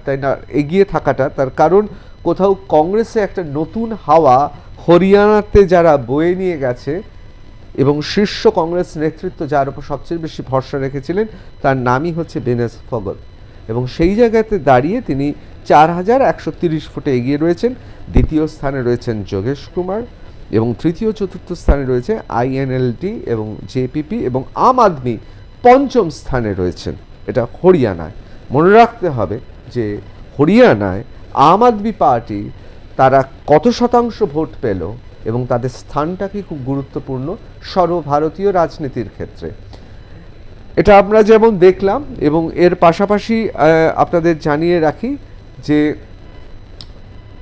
তাই না এগিয়ে থাকাটা, তার কারণ কোথাও কংগ্রেসে একটা নতুন হাওয়া হরিয়ানাতে যারা বয়ে নিয়ে গেছে এবং শীর্ষ কংগ্রেস নেতৃত্ব যার উপর সবচেয়ে বেশি ভরসা রেখেছিলেন তার নামই হচ্ছে বিনেশ ফোগত, এবং সেই জায়গাতে দাঁড়িয়ে তিনি 4130 ভোটে এগিয়ে রয়েছেন। দ্বিতীয় স্থানে রয়েছেন যোগেশ কুমার এবং তৃতীয় চতুর্থ স্থানে রয়েছে INLT এবং জেপিপি, এবং আম আদমি পঞ্চম স্থানে রয়েছেন। এটা হরিয়ানায়। মনে রাখতে হবে যে হরিয়ানায় আম আদমি পার্টি তারা কত শতাংশ ভোট পেল এবং তাদের স্থানটা কি খুব গুরুত্বপূর্ণ সর্বভারতীয় রাজনীতির ক্ষেত্রে। এটা আমরা যেমন দেখলাম, এবং এর পাশাপাশি আপনাদের জানিয়ে রাখি যে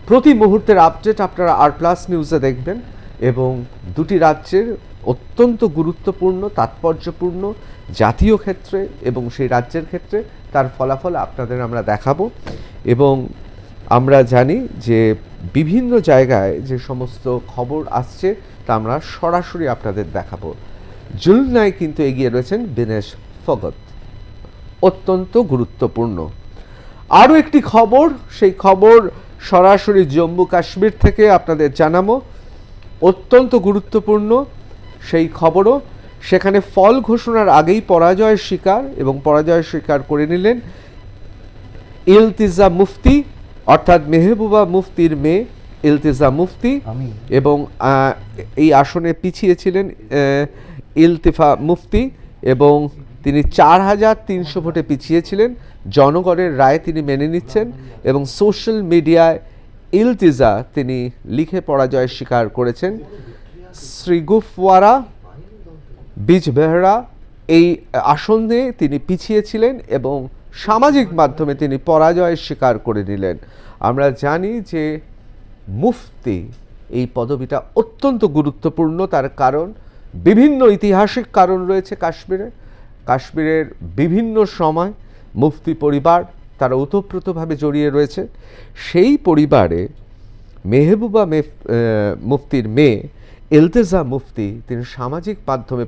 প্রতি মুহূর্তের আপডেট আপনারা R+ নিউজে দেখবেন, এবং দুটি রাজ্যের অত্যন্ত গুরুত্বপূর্ণ তাৎপর্যপূর্ণ জাতীয় ক্ষেত্রে এবং সেই রাজ্যের ক্ষেত্রে তার ফলাফল আপনাদের আমরা দেখাবো। এবং আমরা জানি যে বিভিন্ন জায়গায় যে সমস্ত খবর আসছে তা আমরা সরাসরি আপনাদের দেখাবো। জুলনায় কিন্তু এগিয়ে রয়েছেন বিনেশ ফোগত, অত্যন্ত গুরুত্বপূর্ণ। আরও একটি খবর, সেই খবর সরাসরি জম্মু কাশ্মীর থেকে আপনাদের জানাবো, অত্যন্ত গুরুত্বপূর্ণ সেই খবরও। সেখানে ফল ঘোষণার আগেই পরাজয় স্বীকার করে নিলেন ইলতিজা মুফতি, অর্থাৎ মেহবুবা মুফতির মেয়ে ইলতিজা মুফতি, এবং এই আসনে পিছিয়ে ছিলেন ইলতিফা মুফতি, এবং তিনি 4300 ভোটে পিছিয়ে ছিলেন। জনগণের রায় তিনি মেনে নিচ্ছেন, এবং সোশ্যাল মিডিয়ায় ইলতিজা তিনি লিখে পরাজয় স্বীকার করেছেন। শ্রীগুফওয়ারা বিজবেহরা এই আসনে তিনি পিছিয়ে ছিলেন এবং সামাজিক মাধ্যমে তিনি পরাজয় স্বীকার করে নিলেন। আমরা জানি যে মুফতি এই পদবিটা অত্যন্ত গুরুত্বপূর্ণ, তার কারণ বিভিন্ন ঐতিহাসিক কারণ রয়েছে। কাশ্মীরের বিভিন্ন সময় মুফতি পরিবার তারা ওতপ্রোতভাবে জড়িয়ে রয়েছে। সেই পরিবারে মেহবুবা মুফতির মেয়ে ইলতিজা মুফতি তিনি সামাজিক মাধ্যমে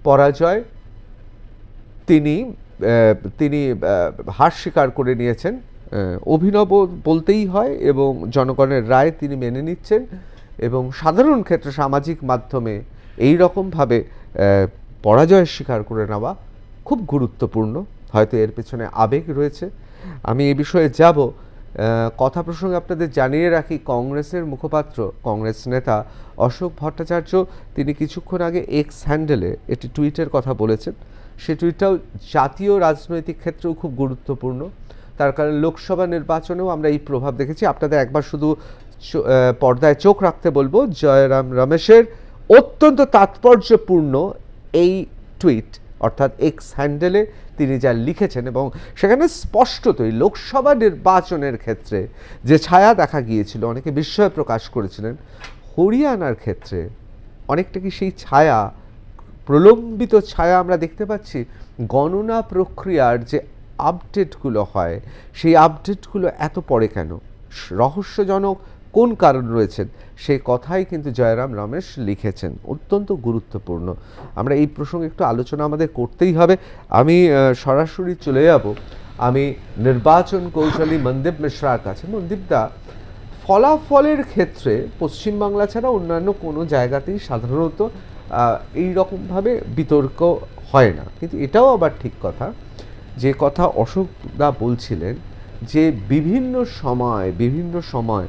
পরাজয় তিনি হার স্বীকার করে নিয়েছেন। অভিনব বলতেই হয়, এবং জনগণের রায় তিনি মেনে নিচ্ছেন, এবং সাধারণ ক্ষেত্রে সামাজিক মাধ্যমে এই রকমভাবে পরাজয় স্বীকার করে নেওয়া খুব গুরুত্বপূর্ণ। হয়তো এর পেছনে আবেগ রয়েছে, আমি এই বিষয়ে যাব। কথা প্রসঙ্গে আপনাদের জানিয়ে রাখি, কংগ্রেসের মুখপাত্র কংগ্রেস নেতা অশোক ভট্টাচার্য তিনি কিছুক্ষণ আগে এক্স হ্যান্ডেলে একটি টুইটের কথা বলেছেন। সে টুইটটাও জাতীয় রাজনৈতিক ক্ষেত্রেও খুব গুরুত্বপূর্ণ। তার কারণ লোকসভা নির্বাচনেও আমরা এই প্রভাব দেখেছি। আপনাদের একবার শুধু পর্দায় চোখ রাখতে বলবো জয়রাম রমেশের অত্যন্ত তাৎপর্যপূর্ণ এই টুইট, অর্থাৎ এক্স হ্যান্ডেলে তিনি যা লিখেছেন, এবং সেখানে স্পষ্টতই লোকসভা নির্বাচনের ক্ষেত্রে যে ছায়া দেখা গিয়েছিল, অনেকে বিস্ময় প্রকাশ করেছিলেন, হরিয়ানার ক্ষেত্রে অনেকটা কি সেই ছায়া, প্রলম্বিত ছায়া আমরা দেখতে পাচ্ছি। গণনা প্রক্রিয়ার যে আপডেটগুলো হয়, সেই আপডেটগুলো এত পরে কেন, রহস্যজনক কোন কারণ রয়েছেন, সেই কথাই কিন্তু জয়রাম রমেশ লিখেছেন, অত্যন্ত গুরুত্বপূর্ণ। আমরা এই প্রসঙ্গে একটু আলোচনা আমাদের করতেই হবে। আমি সরাসরি চলে যাব আমি নির্বাচন কৌশলী মনদীপ মিশ্রার কাছে। মনদীপদা, ফলাফলের ক্ষেত্রে পশ্চিমবাংলা ছাড়া অন্যান্য কোনো জায়গাতেই সাধারণত এই রকমভাবে বিতর্ক হয় না, কিন্তু এটাও আবার ঠিক কথা, যে কথা অশোকদা বলছিলেন যে বিভিন্ন সময়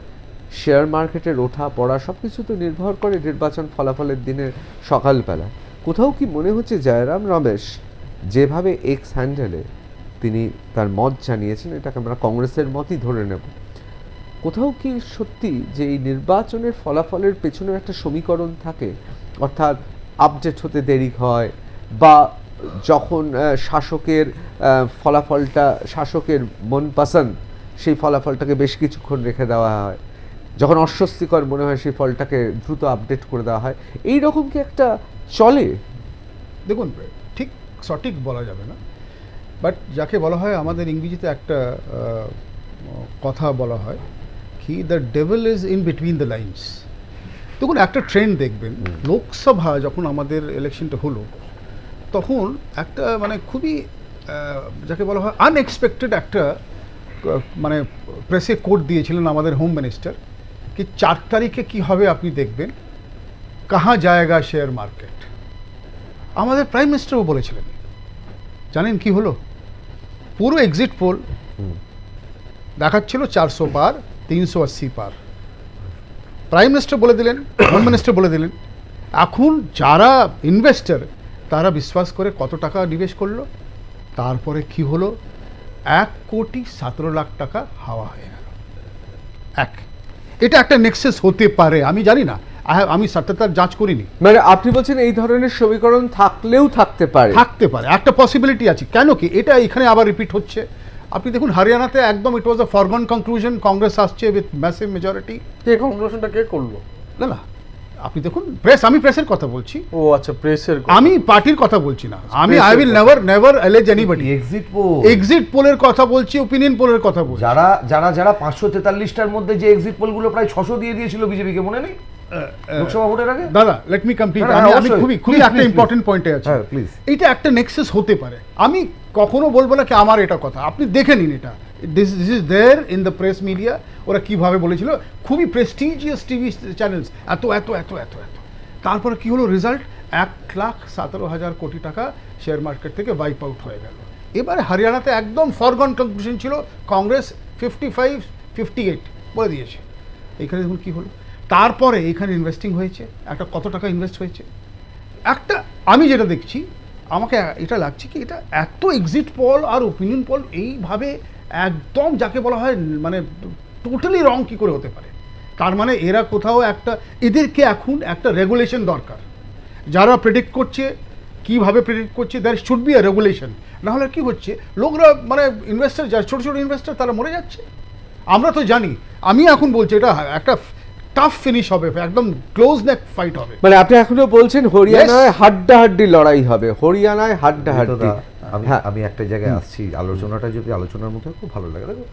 শেয়ার মার্কেটের ওঠা পড়া সব কিছু তো নির্ভর করে নির্বাচন ফলাফলের দিনের সকালবেলা। কোথাও কি মনে হচ্ছে জয়রাম রমেশ যেভাবে এক্স হ্যান্ডেলে তিনি তার মত জানিয়েছেন, এটাকে আমরা কংগ্রেসের মতই ধরে নেব, কোথাও কি সত্যি যে এই নির্বাচনের ফলাফলের পেছনে একটা সমীকরণ থাকে, অর্থাৎ আপডেট হতে দেরি হয়, বা যখন শাসকের ফলাফলটা শাসকের মনপসন্দ, সেই ফলাফলটাকে বেশ কিছুক্ষণ রেখে দেওয়া হয়, যখন অস্বস্তিকর মনে হয় সেই ফলটাকে দ্রুত আপডেট করে দেওয়া হয়, এই রকম কি একটা চলে? দেখুন, ঠিক সঠিক বলা যাবে না, বাট যাকে বলা হয়, আমাদের ইংরেজিতে একটা কথা বলা হয় কি, the devil is in between the lines. দেখুন, একটা ট্রেন্ড দেখবেন, লোকসভা যখন আমাদের ইলেকশনটা হলো, তখন একটা মানে খুবই যাকে বলা হয় আনএক্সপেক্টেড একটা মানে প্রেসে কোট দিয়েছিলেন আমাদের হোম মিনিস্টার, কি 4 তারিখে কি হবে আপনি দেখবেন, কাহা জায়গা শেয়ার মার্কেট। আমাদের প্রাইম মিনিস্টারও বলেছিলেন। জানেন কি হলো? পুরো এক্সিট পোল দেখাচ্ছিল 400 পার, 380 পার। প্রাইম মিনিস্টার বলে দিলেন, হোম মিনিস্টার বলে দিলেন। এখন যারা ইনভেস্টর তারা বিশ্বাস করে কত টাকা নিবেশ করলো, তারপরে কি হলো, 1,17,00,000 টাকা হাওয়া হয়ে গেল। এটা একটা নেক্সাস হতে পারে, আমি জানি না, আমি সত্যতার যাচ করিনি। মানে আপনি বলছেন এই ধরনের সমীকরণ থাকলেও থাকতে পারে, একটা পসিবিলিটি আছে। কেন কি এটা এখানে আবার রিপিট হচ্ছে? আপনি দেখুন, হরিয়ানাতে একদম ইট ওয়াজ আ ফরগন কনক্লুশন, কংগ্রেস আসছে উইথ ম্যাসিভ মেজরিটি। কে কনক্লুশনটা কে করলো? না, আপনি দেখুন, আমি প্রেসের কথা বলছি। ও আচ্ছা, প্রেসের, আমি পার্টির কথা বলছি না। আমি I will never allege anybody. Exit পোলের কথা বলছি, ওপিনিয়ন পোলের কথা বলছি। যারা 543টার মধ্যে যে এক্সিট পোলগুলো প্রায় 600 দিয়ে দিয়েছিল বিজেপিকে, মনে নেই লোকসভা ভোটের আগে? দাদা, লেট মি কমপ্লিট। আমি খুবই একটা ইম্পর্টেন্ট পয়েন্টে আছি। প্লিজ। এটা একটা নেক্সাস হতে পারে। আমি কখনো বলবো না কি আমার এটা কথা, আপনি দেখে নিন এটা। This is there in the press media. ওরা কিভাবে বলেছিল, খুবই প্রেস্টিজিয়াস টিভি চ্যানেলস, এত এত এত এত এত। তারপরে কি হলো রেজাল্ট? 1,17,000 কোটি টাকা শেয়ার মার্কেট থেকে ওয়াইপ আউট হয়ে গেল। এবারে হরিয়ানাতে একদম ফরগন কনক্লুশন ছিল, কংগ্রেস 55-58 বলে দিয়েছে। এইখানে দেখুন কি হলো। তারপরে এখানে ইনভেস্টিং হয়েছে, একটা কত টাকা ইনভেস্ট হয়েছে। একটা আমি যেটা দেখছি, আমাকে এটা লাগছে কি, এটা এত এক্সিট পোল আর ওপিনিয়ন পোল এইভাবে একদম যাকে বলা হয় মানে টোটালি রং কি করে হতে পারে? তার মানে এরা কোথাও একটা, এদেরকে এখন একটা রেগুলেশন দরকার। যারা প্রেডিক্ট করছে, কিভাবে প্রেডিক্ট করছে, there should be a regulation. নাহলে কি হচ্ছে, লোকরা মানে ইনভেস্টার, যারা ছোটো ছোটো ইনভেস্টার, তারা মরে যাচ্ছে। আমরা তো জানি, আমি এখন বলছি এটা একটা টাফ ফিনিশ হবে, একদম ক্লোজ নেক ফাইট হবে। মানে আপনি এখনো বলছেন হরিয়ানায় হাড্ডাহাড্ডি লড়াই হবে, হরিয়ানায় হাড্ডাহাড্ডি। আমি একটা জায়গায় আসছি, আলোচনাটা যদি আলোচনার মধ্যে খুব ভালো লাগে। দেখো,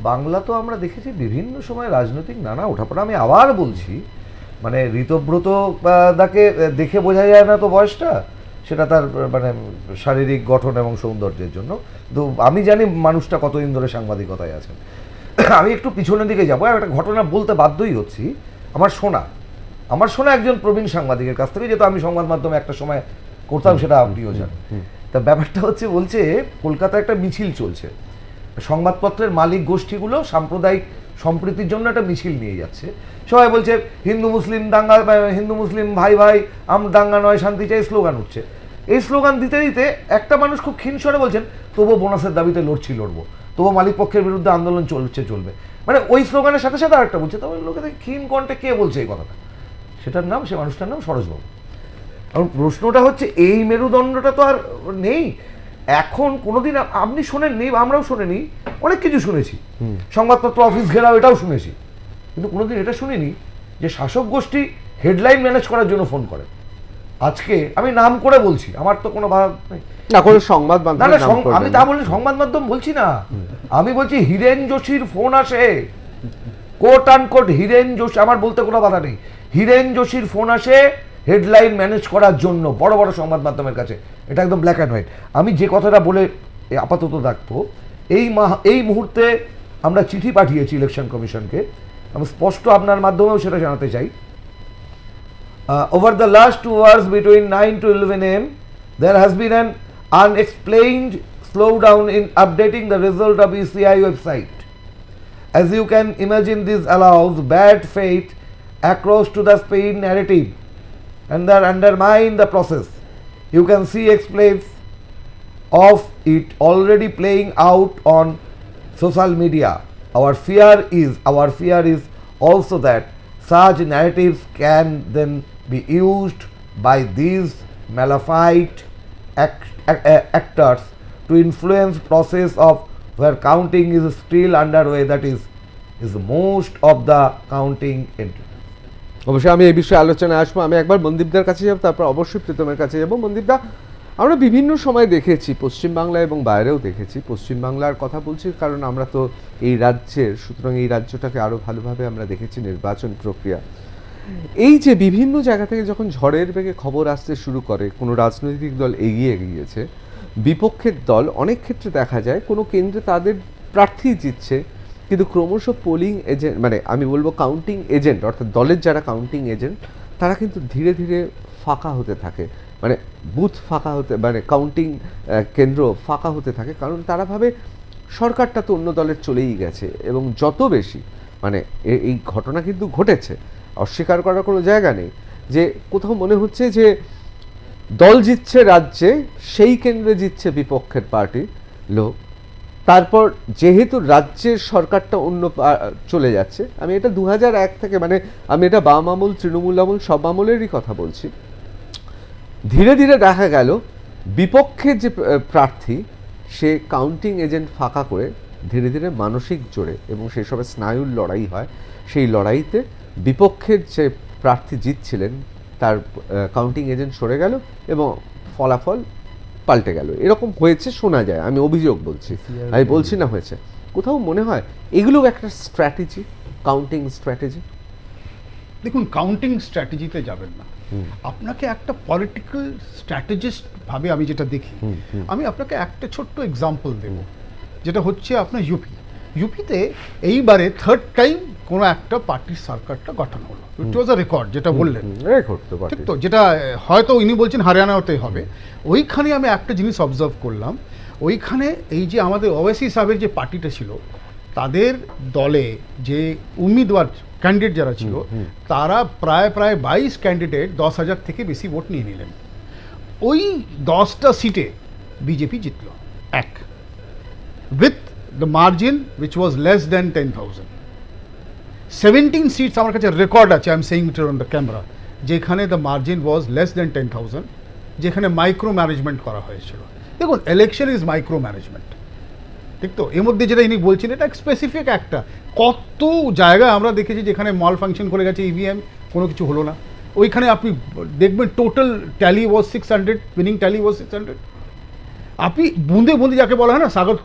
বাংলা তো আমরা দেখেছি বিভিন্ন সময় রাজনৈতিক নানা ওঠাপড়া। আমি আবার বলছি, মানে ঋতব্রত দাকে দেখে বোঝা যায় না তো বয়সটা, সেটা তার মানে শারীরিক গঠন এবং সৌন্দর্যের জন্য। তো আমি জানি মানুষটা কতদিন ধরে সাংবাদিকতায় আছেন। আমি একটু পিছনের দিকে যাবো, একটা ঘটনা বলতে বাধ্যই হচ্ছি। আমার শোনা একজন প্রবীণ সাংবাদিকের কাছ থেকে, যেহেতু আমি সংবাদ মাধ্যমে একটা সময় করতাম, সেটা আপনিও জানেন। তা ব্যাপারটা হচ্ছে, বলছে কলকাতায় একটা মিছিল চলছে, সংবাদপত্রের মালিক গোষ্ঠীগুলো সাম্প্রদায়িক সম্প্রীতির জন্য একটা মিছিল নিয়ে যাচ্ছে। সবাই বলছে হিন্দু মুসলিম দাঙ্গা, হিন্দু মুসলিম ভাই ভাই, দাঙ্গা নয় শান্তি চাই, স্লোগান উঠছে। এই স্লোগান দিতে দিতে একটা মানুষ খুব ক্ষীণ স্বরে বলছেন তবুও বোনাসের দাবিতে লড়বো, তবুও মালিক পক্ষের বিরুদ্ধে আন্দোলন চলবে, মানে ওই স্লোগানের সাথে সাথে আরেকটা বলছে, তবে লোকেদের ক্ষীণ কণ্ঠে কে বলছে এই কথাটা, সেটার নাম, সে মানুষটার নাম সরোজবাবু। কারণ প্রশ্নটা হচ্ছে এই মেরুদণ্ডটা তো আর নেই এখন। কোনোদিন আপনি শোনেননি, আমরাও শোনেনি, অনেক কিছু শুনেছি, সংবাদপত্র অফিস ঘেরাও এটাও শুনেছি, কিন্তু কোনোদিন এটা শুনিনি যে শাসক গোষ্ঠী হেডলাইন ম্যানেজ করার জন্য ফোন করে। আজকে আমি নাম করে বলছি, আমার তো কোনো ভাব নেই না, কোনো সংবাদ মাধ্যম, আমি তা বলি, সংবাদ মাধ্যম বলছি না, আমি বলছি হীরেন যোশীর ফোন আসে, কোট আনকোট হীরেন যোশী, আমার বলতে কোনো বাধা নেই, হীরেন যোশীর ফোন আসে হেডলাইন ম্যানেজ করার জন্য বড় বড় সংবাদ মাধ্যমের কাছে, এটা একদম ব্ল্যাক অ্যান্ড হোয়াইট। আমি যে কথাটা বলে আপাতত রাখবো, এই মুহূর্তে আমরা চিঠি পাঠিয়েছি ইলেকশন কমিশনকে, আমি স্পষ্ট আপনার মাধ্যমেও সেটা জানাতে চাই। Over the last 2 hours between 9 to 11 am, there has been an unexplained slowdown in updating the result of ECI website. As you can imagine, this allows bad faith across to the Spain narrative and that undermine the process. You can see explains of it already playing out on social media. Our fear is also that such narratives can then be used by these maleficent actors to influence process of where counting is still underway, that is most of the counting entry. অবশ্যই আমি এই বিষয়ে আলোচনায় আসবো। আমি একবার মনদীপদার কাছে যাব, তারপর অবশ্যই প্রীতমের কাছে যাব। মনদীপদা, আমরা বিভিন্ন সময় দেখেছি, পশ্চিমবাংলা এবং বাইরেও দেখেছি, পশ্চিমবাংলার কথা বলছি কারণ আমরা তো এই রাজ্যের, সুতরাং এই রাজ্যটাকে আরও ভালোভাবে আমরা দেখেছি নির্বাচন প্রক্রিয়া। এই যে বিভিন্ন জায়গা থেকে যখন ঝড়ের বেগে খবর আসতে শুরু করে, কোনো রাজনৈতিক দল এগিয়ে গিয়েছে, বিপক্ষের দল অনেক ক্ষেত্রে দেখা যায় কোনো কেন্দ্রে তাদের প্রার্থী জিতছে, কিন্তু ক্রমশ পোলিং এজেন্ট, মানে আমি বলবো কাউন্টিং এজেন্ট, অর্থাৎ দলের যারা কাউন্টিং এজেন্ট, তারা কিন্তু ধীরে ধীরে ফাঁকা হতে থাকে, মানে বুথ ফাঁকা হতে, মানে কাউন্টিং কেন্দ্র ফাঁকা হতে থাকে, কারণ তারা ভাবে সরকারটা তো অন্য দলের চলেই গেছে। এবং যত বেশি, মানে এই ঘটনা কিন্তু ঘটেছে, অস্বীকার করার কোনো জায়গা নেই, যে কোথাও মনে হচ্ছে যে দল জিতছে রাজ্যে, সেই কেন্দ্রে জিতছে বিপক্ষের পার্টি লোক, তারপর যেহেতু রাজ্যের সরকারটা অন্য চলে যাচ্ছে। আমি এটা 2001 থেকে, মানে আমি এটা বাম আমল, তৃণমূল আমল, সব আমলেরই কথা বলছি, ধীরে ধীরে দেখা গেল বিপক্ষের যে প্রার্থী, সে কাউন্টিং এজেন্ট ফাঁকা করে ধীরে ধীরে মানসিক জোরে, এবং সেই সবে স্নায়ুর লড়াই হয়, সেই লড়াইতে বিপক্ষের যে প্রার্থী জিতছিলেন তার কাউন্টিং এজেন্ট সরে গেল এবং ফলাফল পাল্টে গেল। এরকম হয়েছে, শোনা যায়, আমি অভিযোগ বলছি, আমি বলছি না হয়েছে। কোথাও মনে হয় এগুলো একটা স্ট্র্যাটেজি, কাউন্টিং স্ট্র্যাটেজি। দেখুন, কাউন্টিং স্ট্র্যাটেজিতে যাবেন না, আপনাকে একটা পলিটিক্যাল স্ট্র্যাটেজিস্ট ভাবে আমি যেটা দেখি, আমি আপনাকে একটা ছোট্ট এক্সাম্পল দেব, যেটা হচ্ছে আপনার ইউপিতে এইবারে 3rd টাইম কোনো একটা পার্টির সরকারটা গঠন হলো। ইট ওয়াজ আ রেকর্ড, যেটা বললেন রেকর্ড তো, ঠিক তো, যেটা হয়তো ইনি বলছেন হরিয়ানাতে হবে। ওইখানে আমি একটা জিনিস অবজার্ভ করলাম, ওইখানে এই যে আমাদের ওয়াইসি সাহেবের যে পার্টিটা ছিল, তাদের দলে যে উম্মিদওয়ার ক্যান্ডিডেট যারা ছিল, তারা প্রায় 22 ক্যান্ডিডেট 10,000 থেকে বেশি ভোট নিয়ে নিলেন। ওই 10টা সিটে বিজেপি জিতল এক, with the margin which was less than 10,000। 17 seats আমার কাছে রেকর্ড আছে, I am saying it on the camera, যেখানে the margin was less than 10,000, যেখানে মাইক্রো ম্যানেজমেন্ট করা হয়েছিল। দেখুন, ইলেকশন ইজ মাইক্রো ম্যানেজমেন্ট, ঠিক তো। এর মধ্যে যেটা ইনি বলছেন, এটা স্পেসিফিক একটা, কত জায়গায় আমরা দেখেছি যেখানে মল ফাংশন করে গেছে, ইভিএম কোনো কিছু হলো না। ওইখানে আপনি দেখবেন টোটাল ট্যালি ওয়াজ 600, উইনিং ট্যালি ওয়াজ 600। আপনি বুঁদে বুঁদে যাকে বলা হয় না, সাগর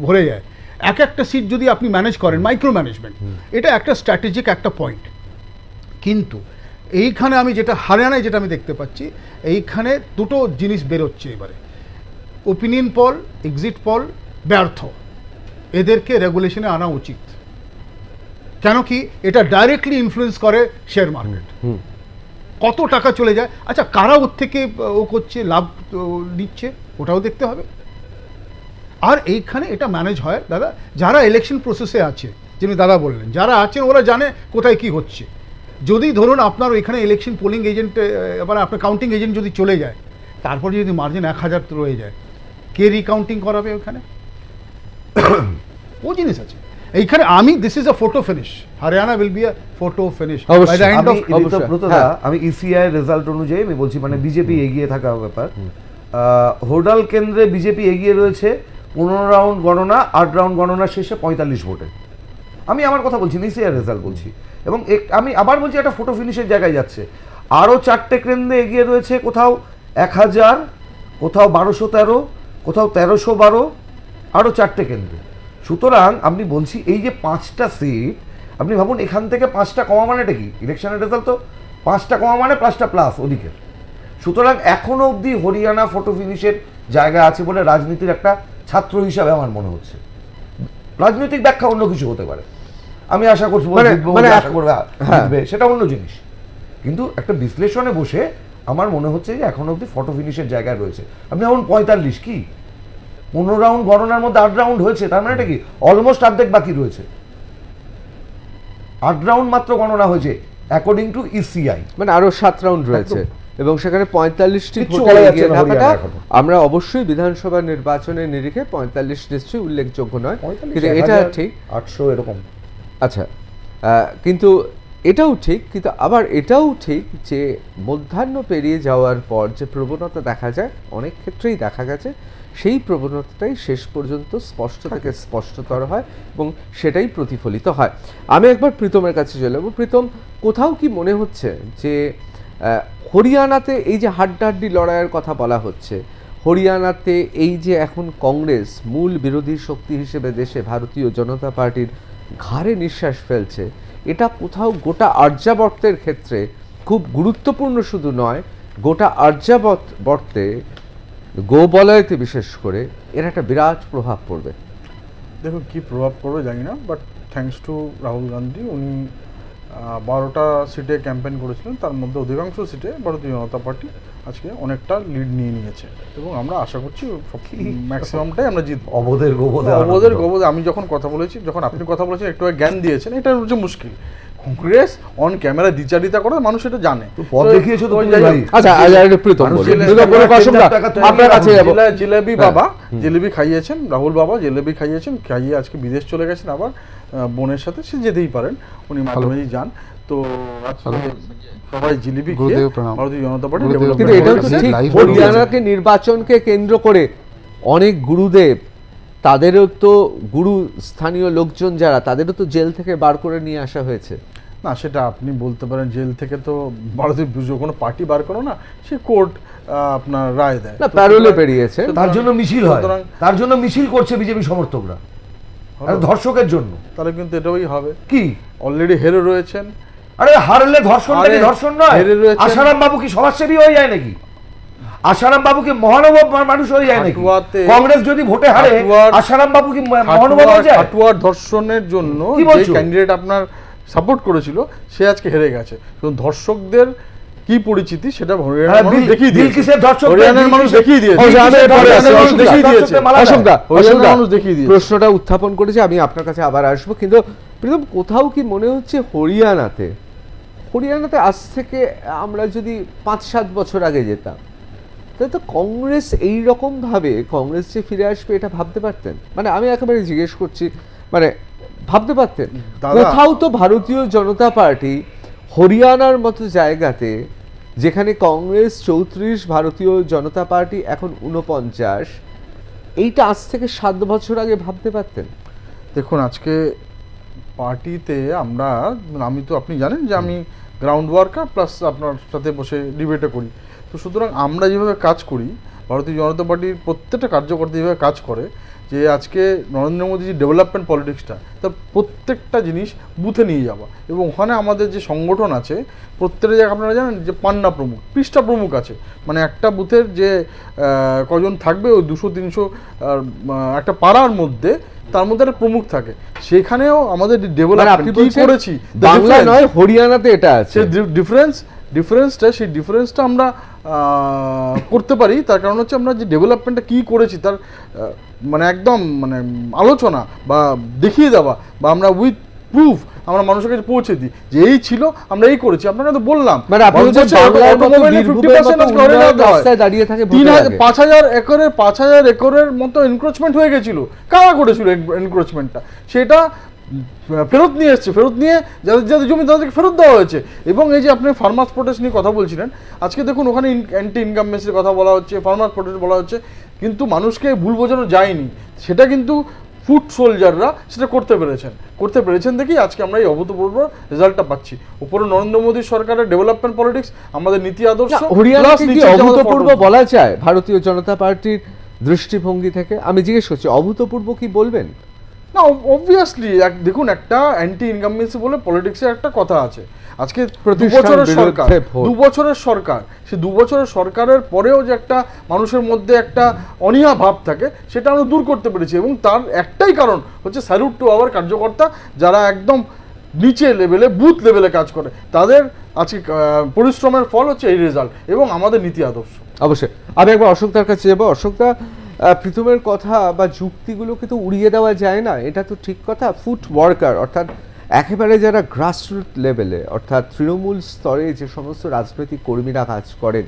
ভরে যায়, এক একটা সিট যদি আপনি ম্যানেজ করেন, মাইক্রো ম্যানেজমেন্ট, এটা একটা স্ট্র্যাটেজিক একটা পয়েন্ট। কিন্তু এইখানে আমি যেটা হরিয়ানায় যেটা আমি দেখতে পাচ্ছি, এইখানে দুটো জিনিস বেরোচ্ছে এবারে, ওপিনিয়ন পল, এক্সিট পল ব্যর্থ, এদেরকে রেগুলেশনে আনা উচিত। কেন কি, এটা ডাইরেক্টলি ইনফ্লুয়েন্স করে শেয়ার মার্কেট, কত টাকা চলে যায়। আচ্ছা, কারা ওর থেকে ও করছে, লাভ নিচ্ছে, ওটাও দেখতে হবে। আর এইখানে এটা ম্যানেজ হয় দাদা, যারা ইলেকশন প্রসেসে আছে, যিনি দাদা বললেন, যারা আছেন ওরা জানে কোথায় কি হচ্ছে। যদি ধরুন আপনার ওইখানে ইলেকশন পোলিং এজেন্ট, মানে আপনার কাউন্টিং এজেন্ট যদি চলে যায়, তারপরে যদি মার্জিন 1000 রয়ে যায়, কে রিকাউন্টিং করাবে ওখানে? ও জিনিস আছে এইখানে। আমি this is a photo finish, Haryana will be a photo finish by the end of. আমি ইসিআই রেজাল্ট অনুযায়ী আমি বলছি, মানে বিজেপি এগিয়ে থাকা ব্যাপার। হোডাল কেন্দ্রে বিজেপি এগিয়ে রয়েছে 15 রাউন্ড গণনা, 8 রাউন্ড গণনা শেষে 45 ভোটে। আমি আমার কথা বলছি, ইসিআই রেজাল্ট বলছি। এবং আমি আবার বলছি, একটা ফটো ফিনিশের জায়গায় যাচ্ছে। আরও 4টে কেন্দ্রে এগিয়ে রয়েছে, কোথাও 1000, কোথাও 1213, কোথাও 1312, আরও 4টে কেন্দ্রে। সুতরাং আপনি বলছি এই যে 5টা সিট, আপনি ভাবুন এখান থেকে 5টা কমা মানেটা কি? ইলেকশনের রেজাল্ট তো 5টা কমা মানে 5টা প্লাস ওদিকে। সুতরাং এখনো অবধি হরিয়ানা ফটো ফিনিশের জায়গা আছে বলে রাজনীতির একটা ছাত্র হিসাবে আমার মনে হচ্ছে। রাজনৈতিক ব্যাখ্যা অন্য কিছু হতে পারে, আমি আশা করছি আশা করবে জিতবে, সেটা অন্য জিনিস। কিন্তু একটা বিশ্লেষণে বসে আমার মনে হচ্ছে যে এখনো অবধি ফটো ফিনিশের জায়গায় রয়েছে। আপনি এখন 45 কি 15 রাউন্ড গণনার মধ্যে 8 রাউন্ড হয়েছে, তার মানে এটা কি অলমোস্ট অর্ধেক বাকি রয়েছে। 8 রাউন্ড মাত্র গণনা হয়েছে অ্যাকর্ডিং টু ইসিআই, মানে আরো 7 রাউন্ড রয়েছে এবং সেখানে 45টি কিচ্ছু ভোটে বলা যাচ্ছে এগিয়ে না থাকাটা হরিয়ানা এখনো। আমরা অবশ্যই বিধানসভা নির্বাচনের নিরিখে 45 নিশ্চয়ই উল্লেখযোগ্য নয়, 45, কিন্তু এটা 1000, ঠিক। 800 এরকম। আচ্ছা, কিন্তু এটাও ঠিক, কিন্তু আবার এটাও ঠিক যে মধ্যাহ্ন পেরিয়ে যাওয়ার পর যে প্রবণতা দেখা যায়, অনেক ক্ষেত্রেই দেখা গেছে সেই প্রবণতাটাই শেষ পর্যন্ত স্পষ্ট থেকে স্পষ্টতর হয় এবং সেটাই প্রতিফলিত হয়। আমি একবার প্রীতমের কাছে চলে যাবো। প্রীতম, কোথাও কি মনে হচ্ছে যে হরিয়ানাতে এই যে হাড্ডাহাড্ডি লড়াইয়ের কথা বলা হচ্ছে, হরিয়ানাতে এই যে এখন কংগ্রেস মূল বিরোধী শক্তি হিসেবে দেশে ভারতীয় জনতা পার্টির ঘাড়ে নিঃশ্বাস ফেলছে, এটা কোথাও গোটা আর্যাবর্তের ক্ষেত্রে খুব গুরুত্বপূর্ণ শুধু নয়, গোটা আর্যাবর্তে গোবলয়তে বিশেষ করে এর একটা বিরাট প্রভাব পড়বে? দেখুন কী প্রভাব পড়বে জানি না, but thanks to Rahul Gandhi, উনি 12টা সিটে ক্যাম্পেইন করেছিলেন, তার মধ্যে অধিকাংশ সিটে ভারতীয় জনতা পার্টি আজকে অনেকটা লিড নিয়ে নিয়েছে এবং আমরা আশা করছি ম্যাক্সিমামটাই আমরা জিতবো। অবোধের গোবধে আমি যখন কথা বলেছি, যখন আপনি কথা বলেছেন একটু জ্ঞান দিয়েছেন, এটা হচ্ছে মুশকিল। কংগ্রেস অন ক্যামেরা দ্বিচারিতা করে, মানুষ এটা জানে। পথ দেখিয়েছো তো তুমি ভাই। আচ্ছা, প্রীতম বলি, আপনার কাছে যাব। জিলেবি বাবা জিলেবি খাইয়েছেন, রাহুল বাবা জিলেবি খাইয়েছেন, খাইয়ে আজকে বিদেশ চলে গেছেন আবার বোনের সাথে, সে যেতেই পারেন, উনি মাঝে মাঝেই যান। তো সবাই জিলিপি খেয়ে ভারতীয় জনতা পার্টি। কিন্তু এটাও তো ঠিক, হরিয়ানাকে নির্বাচনকে কেন্দ্র করে অনেক গুরুদেব, তাদেরও তো গুরু স্থানীয় লোকজন যারা, তাদেরও তো জেল থেকে বার করে নিয়ে আসা হয়েছে। না, সেটা আপনি বলতে পারেন, জেল থেকে তো ভারতীয় কোনো পার্টি বার করো না, সে কোর্ট আপনার রায় দেয়, না প্যারোলে বেরিয়েছে, তার জন্য মিছিল হয়, তার জন্য মিছিল করছে বিজেপি সমর্থকরা ধর্ষকের জন্য। তাহলে কিন্তু এটাই হবে কি অলরেডি হেরে রয়েছেন। আরে হারলে ধর্ষণটাকে ধর্ষণ নয়। আশারাম বাবু কি সমাজসেবী হয়ে যায় নাকি? আশারাম বাবু কি মহানুভব মানুষ হয়ে যায় নাকি? কংগ্রেস যদি ভোটে হারে আশারাম বাবু কি মহানুভব হয়ে যায়? হাটুয়ার ধর্ষণের জন্য যে ক্যান্ডিডেট আপনার সাপোর্ট করেছিল সে আজকে হেরে গেছে। তো ধর্ষকদের কি পরিচিতি সেটা হরিয়ানার মানুষ দেখিয়ে দিয়েছে, হরিয়ানার মানুষ দেখিয়ে দিয়েছে। প্রশ্নটা উত্থাপন করেছে, আমি আপনার কাছে আবার আসবো, কিন্তু প্রীতম, কোথাও কি মনে হচ্ছে হরিয়ানাতে আজ থেকে আমরা যদি 5-7 বছর আগে যেতাম, তাহলে তো কংগ্রেস এইরকম ভাবে কংগ্রেস যে ফিরে আসবে এটা ভাবতে পারতেন? মানে আমি একেবারে জিজ্ঞেস করছি, মানে ভাবতে পারতেন? কোথাও তো ভারতীয় জনতা পার্টি হরিয়ানার মতো জায়গাতে, যেখানে কংগ্রেস 34, ভারতীয় জনতা পার্টি এখন 49, এইটা আজ থেকে 7 বছর আগে ভাবতে পারতেন? দেখুন আজকে পার্টিতে আমি তো আপনি জানেন যে আমি গ্রাউন্ড ওয়ার্কার প্লাস আপনার সাথে বসে ডিবেটও করি। তো সুতরাং আমরা যেভাবে কাজ করি, ভারতীয় জনতা পার্টির প্রত্যেকটা কার্যকর্তা যেভাবে কাজ করে, যে আজকে নরেন্দ্র মোদী যে ডেভেলপমেন্ট পলিটিক্সটা, তার প্রত্যেকটা জিনিস বুথে নিয়ে যাওয়া, এবং ওখানে আমাদের যে সংগঠন আছে প্রত্যেকটা জায়গায় আপনারা জানেন যে পান্না প্রমুখ, পৃষ্ঠা প্রমুখ আছে, মানে একটা বুথের যে কজন থাকবে ওই 200-300 একটা পাড়ার মধ্যে, তার মধ্যে একটা প্রমুখ থাকে। সেখানেও আমাদের ডেভেলপমেন্ট কি করেছি, বাংলা নয় হরিয়ানাতে এটা আছে। সেই ডিফারেন্সটা আমরা করতে পারি, তার কারণ হচ্ছে আমরা যে ডেভেলপমেন্টটা কি করেছি তার মানে একদম মানে আলোচনা বা দেখিয়ে দেওয়া, বা আমরা উইথ প্রুফ আমরা মানুষের কাছে পৌঁছে দিই যে এই ছিল, আমরা এই করেছি। আপনাকে তো বললাম মানে আপনি বলছেন বাংলার মতো বীরভূমের মতো উন্নয়ন রাস্তায় দাঁড়িয়ে থাকে ভোটের আগে। 5,000 একরের মতো এনক্রোচমেন্ট হয়ে গেছিল। কারা করেছিল এনক্রোচমেন্টটা? সেটা ফেরত নিয়ে এসছে, ফেরত নিয়ে যাদের যাদের জমি তাদেরকে ফেরত দেওয়া হয়েছে। এবং এই যে আপনি ফার্মার্স প্রোটেস্ট নিয়ে কথা বলছিলেন, আজকে দেখুন ওখানে অ্যান্টি ইনকামবেন্সির কথা বলা হচ্ছে, ফার্মার্স প্রোটেস্ট বলা হচ্ছে, কিন্তু মানুষকে ভুল বোঝানো যায়নি। সেটা কিন্তু ফুড সোলজাররা সেটা করতে পেরেছেন দেখি আজকে আমরা এই অভূতপূর্ব রেজাল্টটা পাচ্ছি। উপরে নরেন্দ্র মোদী সরকারের ডেভেলপমেন্ট পলিটিক্স, আমাদের নীতি আদর্শ, হরিয়ানাকে কি plus নিচে আমাদের অভূতপূর্ব photo। বলা যায় ভারতীয় জনতা পার্টির দৃষ্টিভঙ্গি থেকে? আমি জিজ্ঞেস করছি, অভূতপূর্ব কি বলবেন? না, অবভিয়াসলি দেখুন, একটা অ্যান্টি ইনকামবেন্সি বলে পলিটিক্সের একটা কথা আছে। আজকে প্রতিষ্ঠান বিরুদ্ধে ভোট। 2 বছরের সরকার, সে 2 বছরের সরকারের পরেও যে একটা মানুষের মধ্যে একটা অনীহা ভাব থাকে, সেটা আমরা দূর করতে পেরেছি। এবং তার একটাই কারণ হচ্ছে স্যালুট টু আওয়ার কার্যকর্তা, যারা একদম নিচে লেভেলে, বুথ লেভেলে কাজ করে। তাদের আজকে পরিশ্রমের ফল হচ্ছে এই রেজাল্ট এবং আমাদের নীতি আদর্শ। অবশ্যই। আমি একবার অশোকদার কাছে যাবো। অশোকদা, প্রীতমের কথা বা যুক্তিগুলোকে তো উড়িয়ে দেওয়া যায় না, এটা তো ঠিক কথা। ফুট ওয়ার্কার অর্থাৎ একেবারে যারা গ্রাসরুট লেভেলে অর্থাৎ তৃণমূল স্তরে যে সমস্ত রাজনৈতিক কর্মীরা কাজ করেন,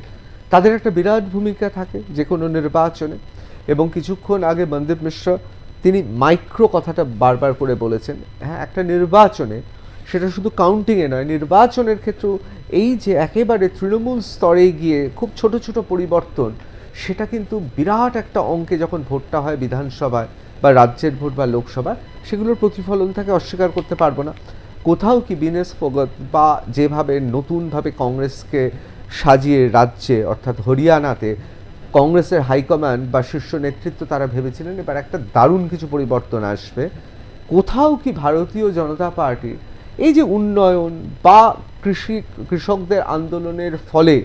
তাদের একটা বিরাট ভূমিকা থাকে যে কোনো নির্বাচনে। এবং কিছুক্ষণ আগে মনদীপ মিশ্র তিনি মাইক্রো কথাটা বারবার করে বলেছেন। হ্যাঁ, একটা নির্বাচনে, সেটা শুধু কাউন্টিংয়ে নয়, নির্বাচনের ক্ষেত্রেও এই যে একেবারে তৃণমূল স্তরে গিয়ে খুব ছোট ছোট পরিবর্তন, সেটা কিন্তু বিরাট একটা অঙ্কে যখন ভোটটা হয় বিধানসভায় বা রাজ্যের ভোট বা লোকসভায়, সেগুলোর প্রতিফলন থাকে, অস্বীকার করতে পারবো না। কোথাও কি বিনেশ ফোগত বা যেভাবে নতুনভাবে কংগ্রেসকে সাজিয়ে রাজ্যে অর্থাৎ হরিয়ানাতে কংগ্রেসের হাইকমান্ড বা শীর্ষ নেতৃত্ব তারা ভেবেছিলেন এবার একটা দারুণ কিছু পরিবর্তন আসবে, কোথাও কি ভারতীয় জনতা পার্টির এই যে উন্নয়ন বা কৃষকদের আন্দোলনের ফলে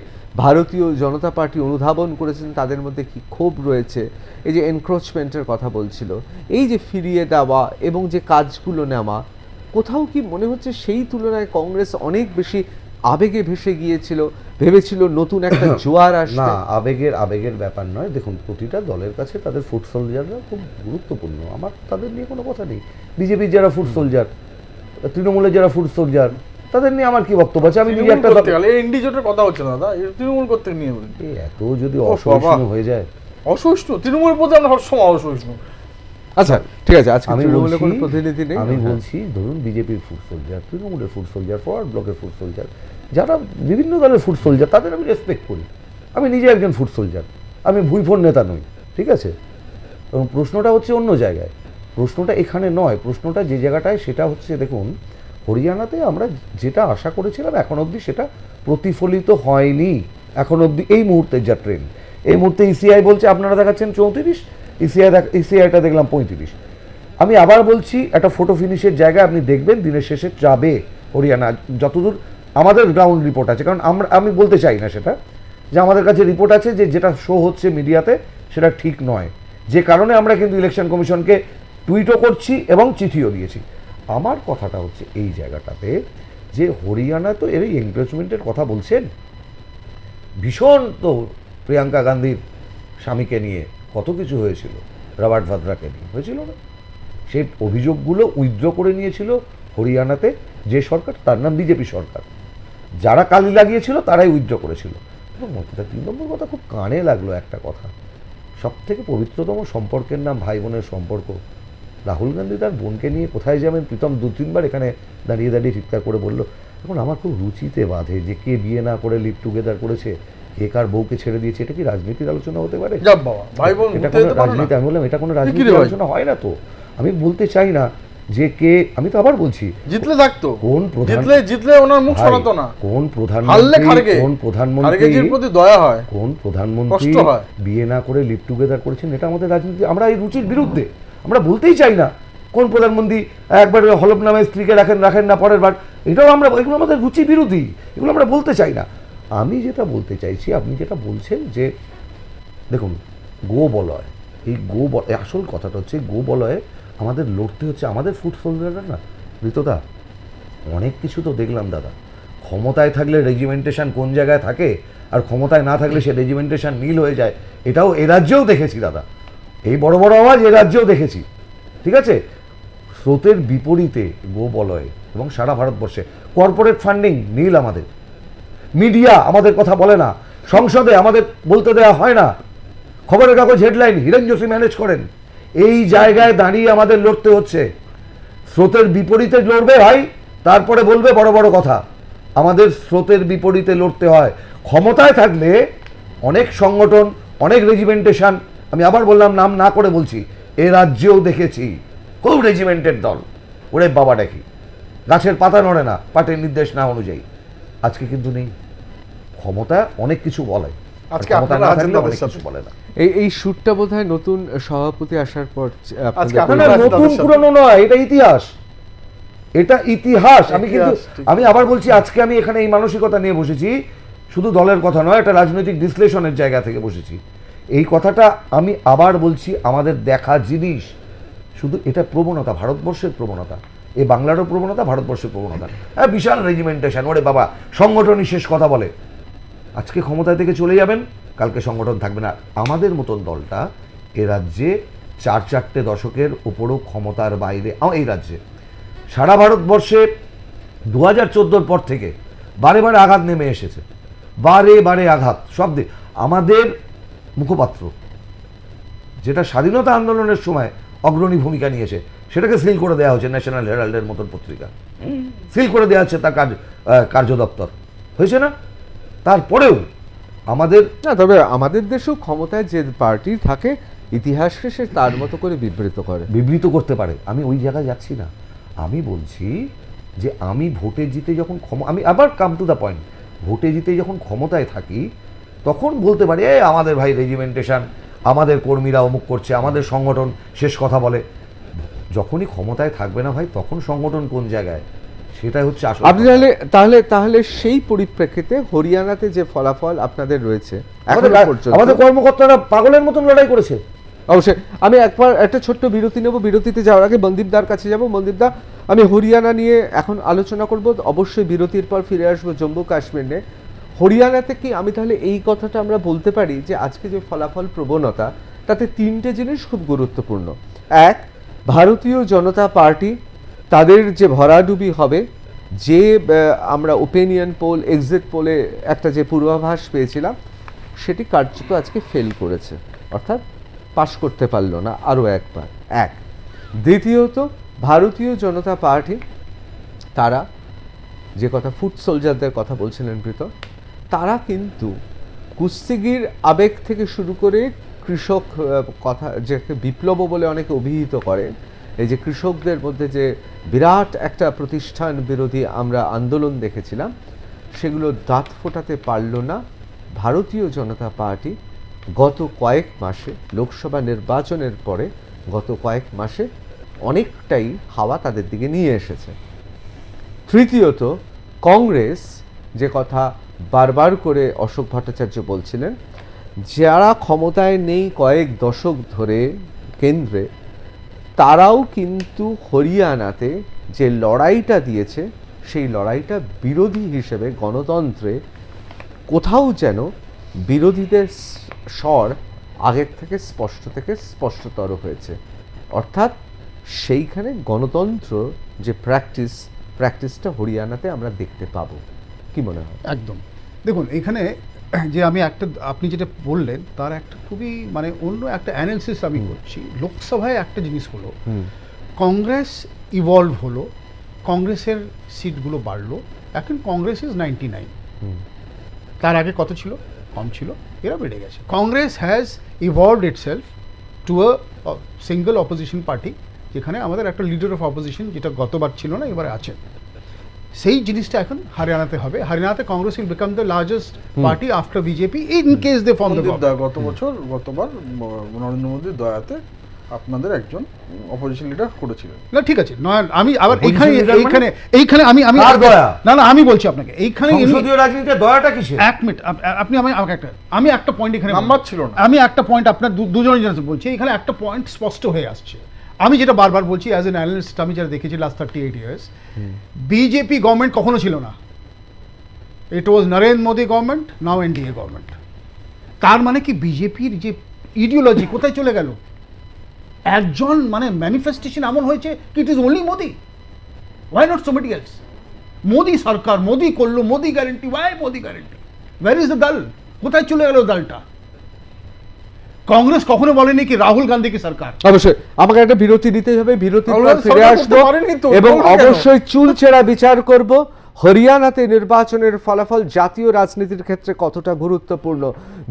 ভারতীয় জনতা পার্টি অনুধাবন করেছেন তাদের মধ্যে কি ক্ষোভ রয়েছে, এই যে এনক্রোচমেন্টের কথা বলছিল, এই যে ফিরিয়ে দেওয়া এবং যে কাজগুলো নেওয়া, কোথাও কি মনে হচ্ছে সেই তুলনায় কংগ্রেস অনেক বেশি আবেগে ভেসে গিয়েছিল, ভেবেছিল নতুন একটা জোয়ার না, আসবে? আবেগের ব্যাপার নয়। দেখুন, প্রতিটা দলের কাছে তাদের ফুড সোলজাররা খুব গুরুত্বপূর্ণ। আমার তাদের নিয়ে কোনো কথা নেই। বিজেপির যারা ফুড সোলজার, তৃণমূলের যারা ফুড সোলজার, তাদের নিয়ে আমার কি বক্তব্য আছে? আমি নিজে একটা ইন্ডিজোটের কথা হচ্ছে না দাদা, তৃণমূল করতে নিয়ে বলি। এত যদি অসহিষ্ণু হয়ে যায়, অসহিষ্ণু তৃণমূলের প্রতি আমরা সবসময় অসহিষ্ণু। আচ্ছা ঠিক আছে, আজকে আমি তৃণমূলের কোনো বলছি, প্রতিনিধি নেই। আমি হ্যাঁ। বলছি ধরুন বিজেপির ফুড সোলজার, তৃণমূলের ফুড সোলজার, ফরওয়ার্ড ব্লকের ফুড সোলজার, যারা বিভিন্ন দলের ফুড সোলজার, তাদের আমি রেসপেক্ট করি। আমি নিজে একজন ফুড সোলজার, আমি ভুইফোর নেতা নই, ঠিক আছে? এবং প্রশ্নটা হচ্ছে অন্য জায়গায়, প্রশ্নটা এখানে নয়। প্রশ্নটা যে জায়গাটায়, সেটা হচ্ছে দেখুন, হরিয়ানাতে আমরা যেটা আশা করেছিলাম এখন অবধি সেটা প্রতিফলিত হয়নি। এখন অবধি এই মুহূর্তের যা ট্রেন্ড, এই মুহূর্তে ইসিআই বলছে আপনারা দেখাচ্ছেন 34, ইসিআইটা দেখলাম 35। আমি আবার বলছি, একটা ফটো ফিনিশের জায়গায় আপনি দেখবেন দিনের শেষে যাবে হরিয়ানা, যতদূর আমাদের গ্রাউন্ড রিপোর্ট আছে। কারণ আমি বলতে চাই না সেটা, যে আমাদের কাছে রিপোর্ট আছে যে যেটা শো হচ্ছে মিডিয়াতে সেটা ঠিক নয়, যে কারণে আমরা কিন্তু ইলেকশন কমিশনকে টুইটও করছি এবং চিঠিও দিয়েছি। আমার কথাটা হচ্ছে এই জায়গাটাতে যে হরিয়ানা তো এর এনক্রোচমেন্টের কথা বলছেন, ভীষণ তো প্রিয়াঙ্কা গান্ধীর স্বামীকে নিয়ে কত কিছু হয়েছিল, রবার্ট ভাদ্রাকে নিয়ে হয়েছিল না? সেই অভিযোগগুলো উইথড্র করে নিয়েছিল হরিয়ানাতে যে সরকার, তার নাম বিজেপি সরকার। যারা কালি লাগিয়েছিল তারাই উইথড্র করেছিল। এবং মতটা 3 নম্বর কথা খুব কানে লাগলো একটা কথা, সব থেকে পবিত্রতম সম্পর্কের নাম ভাই বোনের সম্পর্ক। রাহুল গান্ধী তার বোনকে নিয়ে কোথায় যাবেন, প্রীতম 2-3 বার এখানে দাঁড়িয়ে দাঁড়িয়ে চিৎকার করে বলল। এখন আমার খুব রুচিতে বাঁধে যে কে বিয়ে না করে লিভ টুগেদার করেছে, কে কার বউকে ছেড়ে দিয়েছে, এটা কি রাজনীতির আলোচনা হতে পারে? যাব বাবা, ভাই বোন এটা কোনো রাজনীতি? আমি বললাম এটা কোনো রাজনীতির আলোচনা হয় না তো। আমি বলতে চাই না যে কে, আমি তো আবার বলছি জিতলে থাকতো, কোন প্রধান, জিতলে ওনার মুখ শোনাতো না, কোন হারলে প্রধানমন্ত্রী, খারগে, কোন প্রধানমন্ত্রী, খারগেজির প্রতি দয়া হয়, কোন প্রধানমন্ত্রী কষ্ট হয়। বিয়ে না করে লিভ টুগেদার করেছেন? এটা আমাদের রাজনীতি, আমরা এই রুচির বিরুদ্ধে, আমরা বলতেই চাই না। কোন প্রধানমন্ত্রী একবার হলফনামে স্ত্রীকে রাখেন না পরের বার, এটাও আমরা, এগুলো আমাদের রুচি বিরোধী, এগুলো আমরা বলতে চাই না। আমি যেটা বলতে চাইছি, আপনি যেটা বলছেন যে দেখুন গো বলয়, এই আসল কথাটা হচ্ছে গো বলয়ে আমাদের লড়তে হচ্ছে। আমাদের ফুড সোলজাররা না ঋতদা অনেক কিছু তো দেখলাম দাদা, ক্ষমতায় থাকলে রেজিমেন্টেশন কোন জায়গায় থাকে আর ক্ষমতায় না থাকলে সে রেজিমেন্টেশন নীল হয়ে যায়, এটাও এ রাজ্যেও দেখেছি দাদা। এই বড় বড় আওয়াজ এ রাজ্যেও দেখেছি, ঠিক আছে? স্রোতের বিপরীতে গোবলয়ে এবং সারা ভারতবর্ষে কর্পোরেট ফান্ডিং নীল, আমাদের মিডিয়া আমাদের কথা বলে না, সংসদে আমাদের বলতে দেওয়া হয় না, খবরের কাগজ হেডলাইন হিরেন যোশী ম্যানেজ করেন। এই জায়গায় দাঁড়িয়ে আমাদের লড়তে হচ্ছে। স্রোতের বিপরীতে লড়বে ভাই, তারপরে বলবে বড় বড় কথা। আমাদের স্রোতের বিপরীতে লড়তে হয়। ক্ষমতায় থাকলে অনেক সংগঠন, অনেক রেজিমেন্টেশন, আমি আবার বললাম নাম না করে বলছি, এ রাজ্যেও দেখেছি খুব রেজিমেন্টের দল, ওরে বাবা ডাকি, গাছের পাতা নড়ে না পার্টির নির্দেশ না অনুযায়ী। আজকে কিন্তু নেই। ক্ষমতা অনেক কিছু বলে, আর আজকে ক্ষমতা আপনারা না আছেন থাকলে তাদের অনেক সাথে। কিছু বলে না। এই সুরটা বোধহয় নতুন সভাপতি আসার পর আজকে না, আপনারা না, আছেন নতুন তাদের সাথে। পুরনো নয়, এটা ইতিহাস, এটা ইতিহাস। আমি কিন্তু ইতিহাস, ঠিক। আমি আবার বলছি, আজকে আমি এখানে এই মানসিকতা নিয়ে বসেছি, শুধু দলের কথা নয়, এটা রাজনৈতিক বিশ্লেষণের জায়গা থেকে বসেছি। এই কথাটা আমি আবার বলছি, আমাদের দেখা জিনিস, শুধু এটা প্রবণতা, ভারতবর্ষের প্রবণতা, এ বাংলারও প্রবণতা, ভারতবর্ষের প্রবণতা। হ্যাঁ, বিশাল রেজিমেন্টেশন, ওরে বাবা সংগঠনই শেষ কথা বলে। আজকে ক্ষমতায় থেকে চলে যাবেন, কালকে সংগঠন থাকবে না। আমাদের মতন দলটা এ রাজ্যে 4 দশকের উপরও ক্ষমতার বাইরে, এই রাজ্যে সারা ভারতবর্ষে 2014 পর থেকে বারে বারে আঘাত নেমে এসেছে, বারে বারে আঘাত সব দিক। আমাদের মুখপাত্র, যেটা স্বাধীনতা আন্দোলনের সময় অগ্রণী ভূমিকা নিয়েছে, সেটাকে সিল করে দেওয়া হয়েছে ন্যাশনাল হেরাল্ডের মতন পত্রিকা, সিল করে দেওয়া হচ্ছে তার কার্য দপ্তর, হয়েছে না? তারপরেও আমাদের না, তবে আমাদের দেশেও ক্ষমতায় যে পার্টি থাকে ইতিহাসকে সে তার মতো করে বিবৃত করে। বিবৃত করতে পারে। আমি ওই জায়গায় যাচ্ছি না, আমি বলছি যে আমি ভোটে জিতে যখন আমি আবার কাম টু দ্য পয়েন্ট, ভোটে জিতে যখন ক্ষমতায় থাকি তখন বলতে পারি আমাদের ভাই রেজিমেন্টেশন, আমাদের কর্মীরা অমুক করছে, আমাদের সংগঠন শেষ কথা বলে। যখনই ক্ষমতায় থাকবে না ভাই, তখন সংগঠন কোন জায়গায়, সেটাই হচ্ছে আসল আপনি কথা। তাহলে সেই পরিপ্রেক্ষিতে হরিয়ানাতে যে ফলাফল আপনাদের রয়েছে আমাদের এখনো পর্যন্ত, আমাদের কর্মকর্তারা পাগলের মতন লড়াই করেছে। অবশ্যই আমি একবার একটা ছোট্ট বিরতি নেব, বিরতিতে যাওয়ার আগে মনদীপদার কাছে যাব। মনদীপদা, আমি হরিয়ানা নিয়ে এখন আলোচনা করব, অবশ্যই বিরতির পর ফিরে আসবো জম্মু কাশ্মীর নিয়ে। হরিয়ানাতে কি আমি তাহলে এই কথাটা আমরা বলতে পারি যে আজকে যে ফলাফল প্রবণতা, তাতে 3টে জিনিস খুব গুরুত্বপূর্ণ। এক, ভারতীয় জনতা পার্টি তাদের যে ভরাডুবি হবে, যে আমরা ওপিনিয়ন পোল, এক্সিট পোলে একটা যে পূর্বাভাস পেয়েছিলাম, সেটি কার্যত আজকে ফেল করেছে, অর্থাৎ পাশ করতে পারলো না আরও একবার। এক, দ্বিতীয়ত ভারতীয় জনতা পার্টি তারা যে কথা ফুট সোলজারদের কথা বলছিলেন প্রীত, তারা কিন্তু কুস্তিগির আবেগ থেকে শুরু করে কৃষক কথা, যে বিপ্লব বলে অনেকে অভিহিত করেন, এই যে কৃষকদের মধ্যে যে বিরাট একটা প্রতিষ্ঠান বিরোধী আমরা আন্দোলন দেখেছিলাম, সেগুলো দাঁত ফোটাতে পারল না ভারতীয় জনতা পার্টি। গত কয়েক মাসে লোকসভা নির্বাচনের পরে গত কয়েক মাসে অনেকটাই হাওয়া তাদের দিকে নিয়ে এসেছে। তৃতীয়ত, কংগ্রেস, যে কথা বারবার করে অশোক ভট্টাচার্য বলছিলেন, যারা ক্ষমতায় নেই কয়েক দশক ধরে কেন্দ্রে, তারাও কিন্তু হরিয়ানাতে যে লড়াইটা দিয়েছে, সেই লড়াইটা বিরোধী হিসেবে গণতন্ত্রে কোথাও যেন বিরোধীদের স্বর আগের থেকে স্পষ্টতর হয়েছে। অর্থাৎ সেইখানে গণতন্ত্র যে প্র্যাকটিসটা হরিয়ানাতে আমরা দেখতে পাবো। কি মনে হয়? একদম। দেখুন, এখানে যে আপনি যেটা বললেন তার একটা খুবই মানে অন্য একটা অ্যানালিসিস আমি করছি। লোকসভায় একটা জিনিস হলো, কংগ্রেস ইভলভ হলো, কংগ্রেসের সিটগুলো বাড়লো, এখন কংগ্রেস ইজ 99। তার আগে কত ছিল? কম ছিল, এরা বেড়ে গেছে। Congress has evolved itself to a single opposition party, যেখানে আমাদের একটা লিডার অফ অপোজিশন, যেটা গতবার ছিল না, এবারে আছে। সেই জিনিসটা এখন হরিয়ানাতে হবে। হরিয়ানাতে Congress will become the largest party after BJP in case they form the government. গতবার নরেন্দ্র মোদীর দয়াতে আপনাদের একজন অপোজিশন লিডার করেছিলেন। না, ঠিক আছে, নয় আমি আবার Opposition leader মানে? এইখানে আমি কার দয়া? না আমি বলছি আপনাকে, এইখানে সংসদীয় রাজনীতিতে দয়াটা কিসের? এক মিনিট, আপনি আমি একটা পয়েন্ট এখানে নাম্বার ছিল না। আমি একটা পয়েন্ট আপনার দুজনের জন্য বলছি, এখানে একটা পয়েন্ট স্পষ্ট হয়ে আসছে। আমি যেটা বারবার বলছি অ্যাজ এন অ্যানালিস্ট, আমি যেটা দেখেছি লাস্ট 38 ইয়ার্স, বিজেপি গভর্নমেন্ট কখনো ছিল না। ইট ওয়াজ নরেন্দ্র মোদী গভর্নমেন্ট, নাও এনডিএ গভর্নমেন্ট। তার মানে কি বিজেপির যে ইডিওলজি কোথায় চলে গেল? একজন মানে ম্যানিফেস্টেশন এমন হয়েছে কি it is only Modi, why not somebody else? Modi সরকার, মোদি করলো, Modi guarantee, why Modi guarantee? Where is the দল? কোথায় চলে গেল দলটা? কংগ্রেস কখনো বলেনি কি রাহুল গান্ধী কি সরকার। অবশ্যই আমাকে একটা বিরতি নিতে হবে, বিরতির পর রাহুল ফিরে সরকার আসবো করতে পারেনি তো, এবং বলবে কেন? অবশ্যই চুলচেরা বিচার করব হরিয়ানাতে নির্বাচনের ফলাফল জাতীয় রাজনীতির ক্ষেত্রে কতটা গুরুত্বপূর্ণ।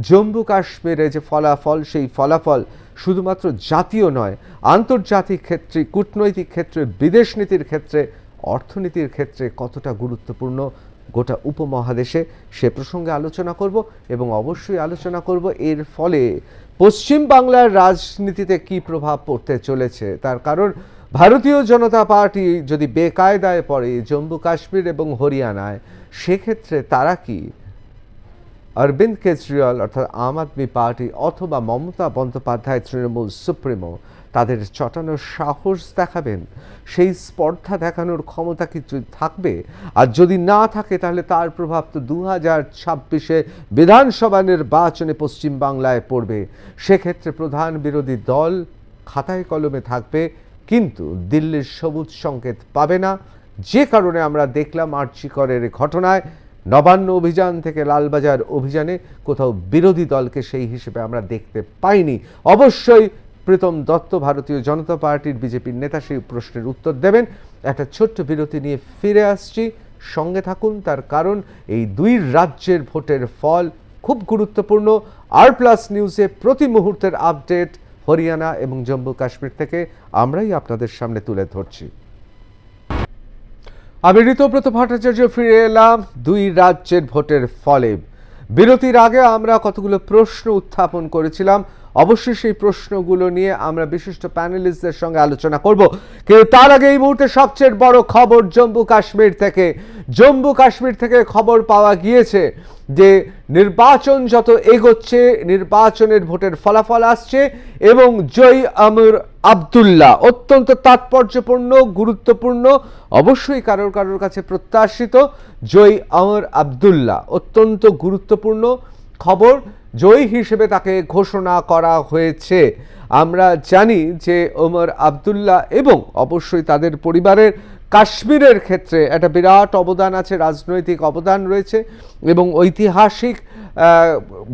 জম্মু কাশ্মীরে যে ফলাফল, সেই ফলাফল শুধুমাত্র জাতীয় নয়, আন্তর্জাতিক ক্ষেত্রে, কূটনৈতিক ক্ষেত্রে, বিদেশ নীতির ক্ষেত্রে, অর্থনীতির ক্ষেত্রে কতটা গুরুত্বপূর্ণ গোটা উপমহাদেশে, সে প্রসঙ্গে আলোচনা করব। এবং অবশ্যই আলোচনা করব এর ফলে পশ্চিম বাংলার রাজনীতিতে কি প্রভাব পড়তে চলেছে। তার কারণ ভারতীয় জনতা পার্টি যদি বেকায়দায় পড়ে জম্মু কাশ্মীর এবং হরিয়ানায়, সেক্ষেত্রে তারা কি অরবিন্দ কেজরিওয়াল অর্থাৎ আম আদমি পার্টি অথবা মমতা বন্দ্যোপাধ্যায় তৃণমূল সুপ্রিমো তাদের চটানোর সাহস দেখাবেন? সেই স্পর্ধা দেখানোর ক্ষমতা কি থাকবে? আর যদি না থাকে তাহলে তার প্রভাব তো 2026-এ বিধানসভা নির্বাচনে পশ্চিমবাংলায় পড়বে। সেক্ষেত্রে প্রধান বিরোধী দল খাতায় কলমে থাকবে, কিন্তু দিল্লির সবুজ সংকেত পাবে না। যে কারণে আমরা দেখলাম আর্চিকরের ঘটনায় নবান্ন অভিযান থেকে লালবাজার অভিযানে কোথাও বিরোধী দলকে সেই হিসেবে আমরা দেখতে পাইনি। অবশ্যই প্রীতম দত্ত ভারতীয় জনতা পার্টির বিজেপির নেতা সেই প্রশ্নের উত্তর দেবেন। একটা ছোট্ট বিরতি নিয়ে ফিরে আসছি, সঙ্গে থাকুন। তার কারণ এই দুই রাজ্যের ভোটের ফল খুব গুরুত্বপূর্ণ। আর+ নিউজে প্রতি মুহূর্তের আপডেট হরিয়ানা এবং জম্মু কাশ্মীর থেকে আমরাই আপনাদের সামনে তুলে ধরছি। আমি ঋতব্রত ভট্টাচার্য ফিরে এলাম দুই রাজ্যের ভোটের ফলে। বিরতির আগে আমরা কতগুলো প্রশ্ন উত্থাপন করেছিলাম, অবশ্যই সেই প্রশ্নগুলো নিয়ে আমরা বিশিষ্ট প্যানেলিস্টদের সঙ্গে আলোচনা করব। কিন্তু তার আগে এই মুহূর্তে সবচেয়ে বড় খবর জম্মু কাশ্মীর থেকে। জম্মু কাশ্মীর থেকে খবর পাওয়া গিয়েছে যে নির্বাচন যত এগোচ্ছে, নির্বাচনের ভোটের ফলাফল আসছে এবং জয় আমর আবদুল্লাহ অত্যন্ত তাৎপর্যপূর্ণ, গুরুত্বপূর্ণ, অবশ্যই কারোর কারোর কাছে প্রত্যাশিত। জয় আমর আবদুল্লাহ অত্যন্ত গুরুত্বপূর্ণ খবর, জয়ী হিসেবে তাকে ঘোষণা করা হয়েছে। আমরা জানি যে ওমর আবদুল্লাহ এবং অবশ্যই তাদের পরিবারের কাশ্মীরের ক্ষেত্রে একটা বিরাট অবদান আছে, রাজনৈতিক অবদান রয়েছে এবং ঐতিহাসিক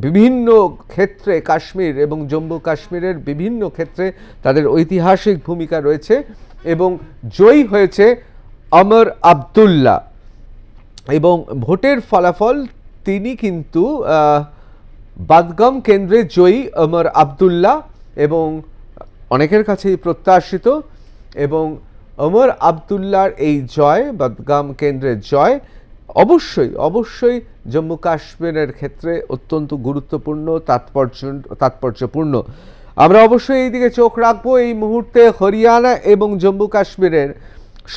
বিভিন্ন ক্ষেত্রে কাশ্মীর এবং জম্মু কাশ্মীরের বিভিন্ন ক্ষেত্রে তাদের ঐতিহাসিক ভূমিকা রয়েছে এবং জয়ী হয়েছে ওমর আবদুল্লাহ। এবং ভোটের ফলাফল তিনি কিন্তু বাদগাম কেন্দ্রে জয়ী ওমর আবদুল্লাহ এবং অনেকের কাছেই প্রত্যাশিত। এবং ওমর আবদুল্লাহর এই জয়, বাদগাম কেন্দ্রের জয় অবশ্যই জম্মু কাশ্মীরের ক্ষেত্রে অত্যন্ত গুরুত্বপূর্ণ, তাৎপর্যপূর্ণ। আমরা অবশ্যই এই দিকে চোখ রাখবো। এই মুহূর্তে হরিয়ানা এবং জম্মু কাশ্মীরের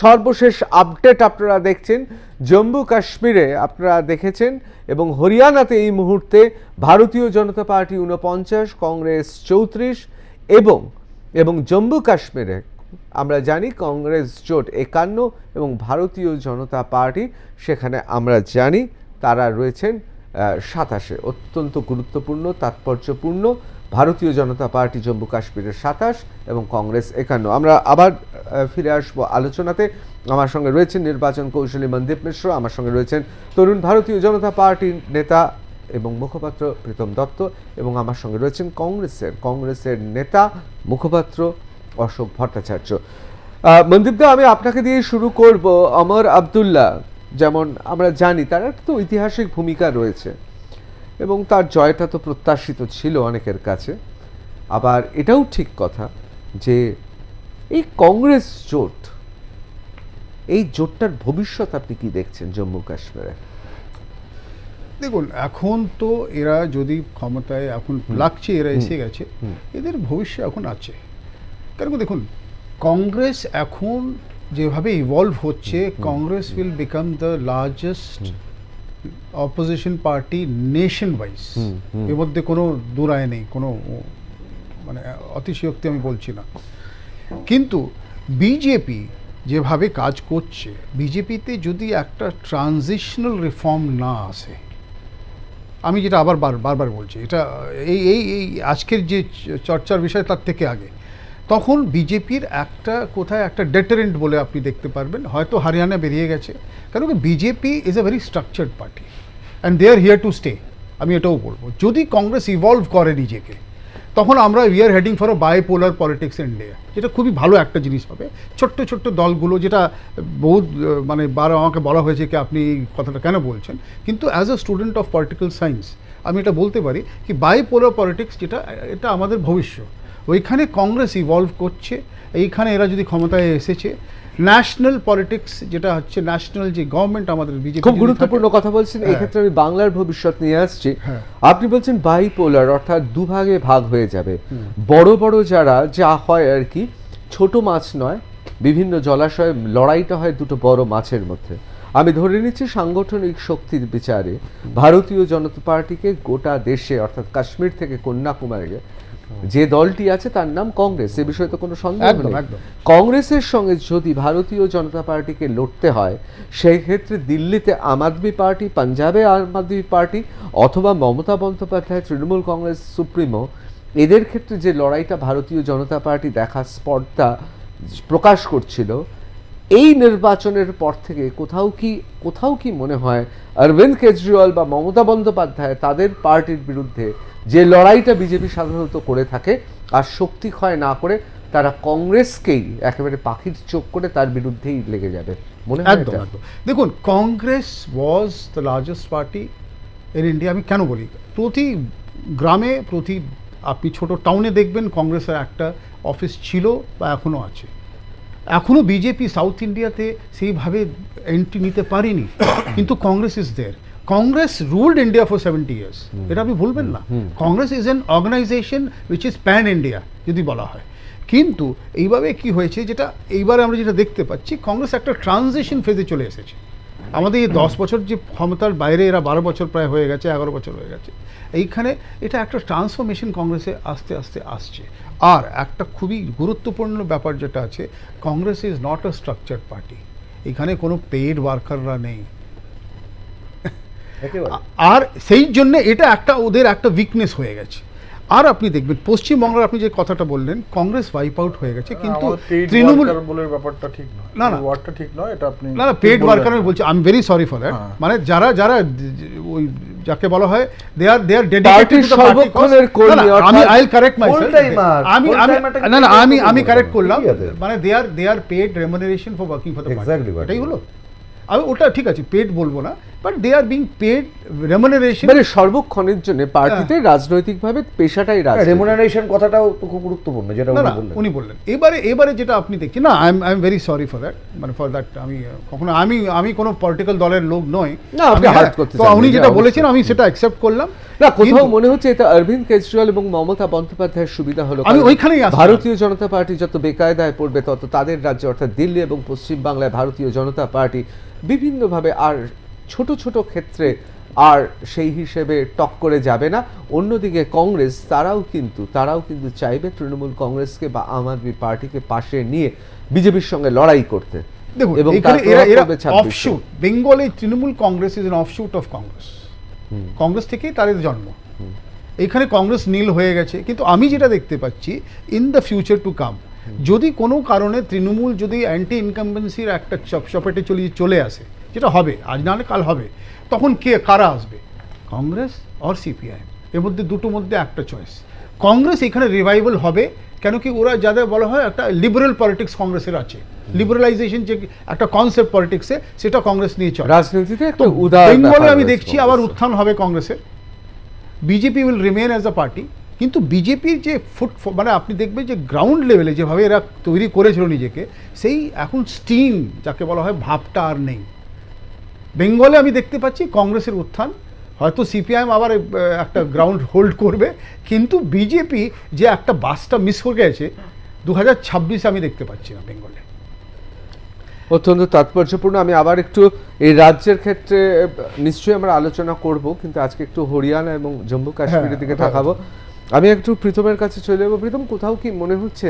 সর্বশেষ আপডেট আপনারা দেখছেন। জম্মু কাশ্মীরে আপনারা দেখেছেন এবং হরিয়ানাতে এই মুহূর্তে ভারতীয় জনতা পার্টি 49, কংগ্রেস 34 এবং জম্মু কাশ্মীরে আমরা জানি কংগ্রেস জোট 51 এবং ভারতীয় জনতা পার্টি সেখানে আমরা জানি তারা রয়েছেন 27। অত্যন্ত গুরুত্বপূর্ণ, তাৎপর্যপূর্ণ। ভারতীয় জনতা পার্টি জম্মু কাশ্মীরের 27 এবং কংগ্রেস 51। আমরা আবার ফিরে আসবো আলোচনাতে। আমার সঙ্গে রয়েছেন নির্বাচন কৌশলী মনদীপ মিশ্র, আমার সঙ্গে রয়েছেন তরুণ ভারতীয় জনতা পার্টির নেতা এবং মুখপাত্র প্রীতম দত্ত এবং আমার সঙ্গে রয়েছেন কংগ্রেসের নেতা মুখপাত্র অশোক ভট্টাচার্য। মনদীপদা, আমি আপনাকে দিয়ে শুরু করব। ওমর আবদুল্লাহ, যেমন আমরা জানি তার একটা তো ঐতিহাসিক ভূমিকা রয়েছে এবং তার জয়টা তো প্রত্যাশিত ছিল অনেকের কাছে। আবার এটাও ঠিক কথা যে এই কংগ্রেস জোট, এই জোটটার ভবিষ্যৎ আপনি কি দেখছেন জম্মু কাশ্মীরে? দেখুন, এখন তো এরা যদি ক্ষমতায় এখন লাগছে, এরা এসে গেছে, এদের ভবিষ্যৎ এখন আছে। কারণ দেখুন, কংগ্রেস এখন যেভাবে ইভলভ হচ্ছে, Congress will become the largest opposition party nation wise. এর মধ্যে কোনো দুরায় নেই, কোনো মানে অতিশয়োক্তি আমি বলছি না। কিন্তু বিজেপি যেভাবে কাজ করছে, বিজেপিতে যদি একটা ট্রানজিশনাল রিফর্ম না আসে, আমি যেটা আবার বারবার বলছি, এটা এই আজকের যে চর্চার বিষয় তার থেকে আগে, তখন বিজেপির একটা কোথায় একটা ডেটারেন্ট বলে আপনি দেখতে পারবেন, হয়তো হরিয়ানা বেরিয়ে গেছে, কারণ BJP is a very structured party and they are here to stay. আমি এটাও বলবো, যদি কংগ্রেস ইভলভ করে নিজেকে, তখন আমরা we are heading for a bipolar politics in India, যেটা খুবই ভালো একটা জিনিস হবে। ছোট্ট ছোট্ট দলগুলো, যেটা বহুত মানে আমাকে বলা হয়েছে কি আপনি এই কথাটা কেন বলছেন, কিন্তু as a student of political science আমি এটা বলতে পারি কি বাইপোলার পলিটিক্স যেটা, এটা আমাদের ভবিষ্যৎ। ওইখানে কংগ্রেস ইভলভ করছে, এইখানে এরা যদি ক্ষমতায় এসেছে, ন্যাশনাল পলিটিক্স যেটা হচ্ছে ন্যাশনাল যে গভর্নমেন্ট আমাদের বিজেপি, খুব গুরুত্বপূর্ণ কথা বলছেন। এই ক্ষেত্রে আমি বাংলার ভবিষ্যৎ নিয়ে আসছি। আপনি বলছেন বাইপোলার, অর্থাৎ দুভাগে ভাগ হয়ে যাবে। বড় বড় যারা যা হয় আর কি, ছোট মাছ নয়, বিভিন্ন জলাশয়ে লড়াইটা হয় দুটো বড় মাছের মধ্যে। আমি ধরে নিচ্ছি সাংগঠনিক শক্তির বিচারে ভারতীয় জনতা পার্টিকে গোটা দেশে, অর্থাৎ কাশ্মীর থেকে কন্যাকুমারীতে যে দলটি আছে তার নাম কংগ্রেস, এ বিষয়ে তো কোনো সন্দেহ নেই। কংগ্রেসের সঙ্গে যদি ভারতীয় জনতা পার্টিকে লড়তে হয়, সেই ক্ষেত্রে দিল্লিতে আম আদমি পার্টি, পাঞ্জাবে আম আদমি পার্টি, অথবা মমতা বন্দ্যোপাধ্যায় তৃণমূল কংগ্রেস সুপ্রিমো, এদের ক্ষেত্রে যে লড়াইটা ভারতীয় জনতা পার্টি দেখার স্পর্ধা প্রকাশ করছিল, এই নির্বাচনের পর থেকে কোথাও কি মনে হয় অরবিন্দ কেজরিওয়াল বা মমতা বন্দ্যোপাধ্যায় তাদের পার্টির বিরুদ্ধে যে লড়াইটা বিজেপি সাধারণত করে থাকে, আর শক্তি ক্ষয় না করে তারা কংগ্রেসকেই একেবারে পাখির চোখ করে তার বিরুদ্ধেই লেগে যাবে মনে হয়? একদম একদম। দেখুন, Congress was the largest party in India. আমি কেন বলি, প্রতি গ্রামে, প্রতি আপনি ছোট টাউনে দেখবেন কংগ্রেসের একটা অফিস ছিল বা এখনও আছে। এখনও বিজেপি সাউথ ইন্ডিয়াতে সেইভাবে এন্ট্রি নিতে পারেনি, কিন্তু Congress is there. Congress ruled India for 70 years, এটা আপনি ভুলবেন না। Congress is an organization which is pan India যদি বলা হয়। কিন্তু এইভাবে কি হয়েছে, যেটা এইবারে আমরা যেটা দেখতে পাচ্ছি, কংগ্রেস একটা ট্রানজিশন ফেজে চলে এসেছে। আমাদের এই 10 বছর যে ক্ষমতার বাইরে, এরা 12 বছর প্রায় হয়ে গেছে, 11 বছর হয়ে গেছে। এইখানে এটা একটা ট্রান্সফরমেশন কংগ্রেসে আস্তে আস্তে আসছে। আর একটা খুবই গুরুত্বপূর্ণ ব্যাপার যেটা আছে, Congress is not a structured party. এখানে কোনো পেইড ওয়ার্কাররা নেই, আর সেই জন্য এটা একটা ওদের একটা উইকনেস হয়ে গেছে। আর আপনি দেখবেন পশ্চিমবঙ্গের আপনি যে কথাটা বললেন, কংগ্রেস ওয়াইপ আউট হয়ে গেছে, কিন্তু তৃণমূল বলে ব্যাপারটা ঠিক নয়, না না ওয়ার্ডটা ঠিক নয়, এটা আপনি না পেড ওয়ার্কার আমি বলছি। I am very sorry for that. মানে যারা যারা ওই যাকে বলা হয় they are dedicated to the party. আমি আই উইল কারেক্ট মাইসেলফ। আমি কারেক্ট করলাম, মানে they are paid remuneration for working for the party. এটাই হলো। আমি ওটা ঠিক আছে, পেড বলবো না, but they are being paid remuneration. মানে সর্বক্ষণের জন্য পার্টিতে রাজনৈতিকভাবে পেশাটাই রেমুনারেশন কথাটাও তো খুব গুরুত্বপূর্ণ, যেটা উনি বললেন। এবারে যেটা আপনি দেখছেন, না I am very sorry for that, মানে ফর দ্যাট আমি কখনো আমি কোনো পলিটিক্যাল দলের লোক নই। না, আপনি হার্ট করতে তো উনি যেটা বলেছেন আমি সেটা অ্যাকসেপ্ট করলাম। না, কোথাও মনে হচ্ছে এটা অরবিন্দ কেজরিওয়াল এবং মমতা বন্দ্যোপাধ্যায়ের সুবিধা হলো। আমি ওইখানেই আসছি। ভারতীয় জনতা পার্টি যত বেকায়দায় পড়বে, তত তাদের রাজ্যে অর্থাৎ দিল্লি এবং পশ্চিমবাংলায় ভারতীয় জনতা পার্টি বিভিন্নভাবে আর ছোট ছোট ক্ষেত্রে আর সেই হিসেবে টক করে যাবে না। অন্যদিকে কংগ্রেস তারাও কিন্তু চাইবে তৃণমূল কংগ্রেসকে বা আম আদমি পার্টিকে পাশে নিয়ে বিজেপির সঙ্গে লড়াই করতে। দেখুন, এবং এরা অফশুট, বেঙ্গলে Trinamool Congress is an offshoot of Congress. Congress থেকেই তাদের জন্ম। এখানে কংগ্রেস নীল হয়ে গেছে, কিন্তু আমি যেটা দেখতে পাচ্ছি in the future to come, যদি কোনো কারণে তৃণমূল যদি অ্যান্টি ইনকামবেন্সির একটা চপেটে চলে আসে, যেটা হবে আজ না হলে কাল হবে, তখন কারা আসবে? কংগ্রেস আর সিপিআইএম, এর মধ্যে দুটোর মধ্যে একটা চয়েস। কংগ্রেস এখানে রিভাইভাল হবে, কেন কি ওরা যাদের বলা হয় একটা লিবারেল পলিটিক্স কংগ্রেসের আছে, লিবারালাইজেশন যে একটা কনসেপ্ট পলিটিক্সে, সেটা কংগ্রেস নিয়ে চলে। রাজনীতিতে একটা উদাহরণ বেঙ্গলে আমি দেখছি আবার উত্থান হবে কংগ্রেসের। BJP will remain as a party, কিন্তু বিজেপির যে মানে আপনি দেখবেন যে গ্রাউন্ড লেভেলে যেভাবে এরা তৈরি করেছিল নিজেকে, সেই এখন স্টিম যাকে বলা হয় ভাবটা আর নেই। বেঙ্গলে আমি দেখতে পাচ্ছি কংগ্রেসের উত্থান, হয়তো সিপিআইএম আবার একটা গ্রাউন্ড হোল্ড করবে, কিন্তু বিজেপি যে একটা বাসটা মিস করে গেছে 2026 আমি দেখতে পাচ্ছি না বেঙ্গলে। অত্যন্ত তাৎপর্যপূর্ণ। আমি আবার একটু এই রাজ্যের ক্ষেত্রে নিশ্চয়ই আমরা আলোচনা করব, কিন্তু আজকে একটু হরিয়ানা এবং জম্মু কাশ্মীরের দিকে তাকাবো। আমি একটু প্রীতমের কাছে চলে যাবো। প্রীতম, কোথাও কি মনে হচ্ছে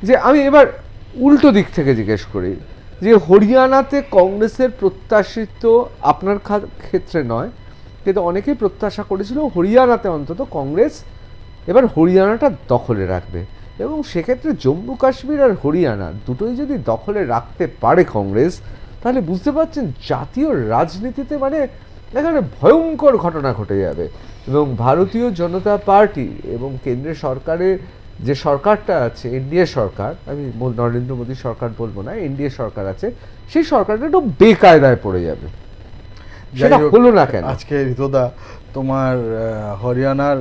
যে, আমি এবার উল্টো দিক থেকে জিজ্ঞেস করি, যে হরিয়ানাতে কংগ্রেসের প্রত্যাশিত, আপনার ক্ষেত্রে নয় কিন্তু অনেকেই প্রত্যাশা করেছিল হরিয়ানাতে অন্তত কংগ্রেস এবার হরিয়ানাটা দখলে রাখবে, এবং সেক্ষেত্রে জম্মু কাশ্মীর আর হরিয়ানা দুটোই যদি দখলে রাখতে পারে কংগ্রেস, তাহলে বুঝতে পারছেন জাতীয় রাজনীতিতে মানে এখানে ভয়ঙ্কর ঘটনা ঘটে যাবে। এবং ভারতীয় জনতা পার্টি এবং কেন্দ্রের সরকারের যে সরকারটা আছে, এনডিএ সরকার, আমি নরেন্দ্র মোদী সরকার বলবো না, এনডিএ সরকার আছে, সেই সরকারটা একটু বেকায়দায় পড়ে যাবে। সেটা যাই হোক, হলো না কেন? আজকে ঋতুদা তোমার হরিয়ানার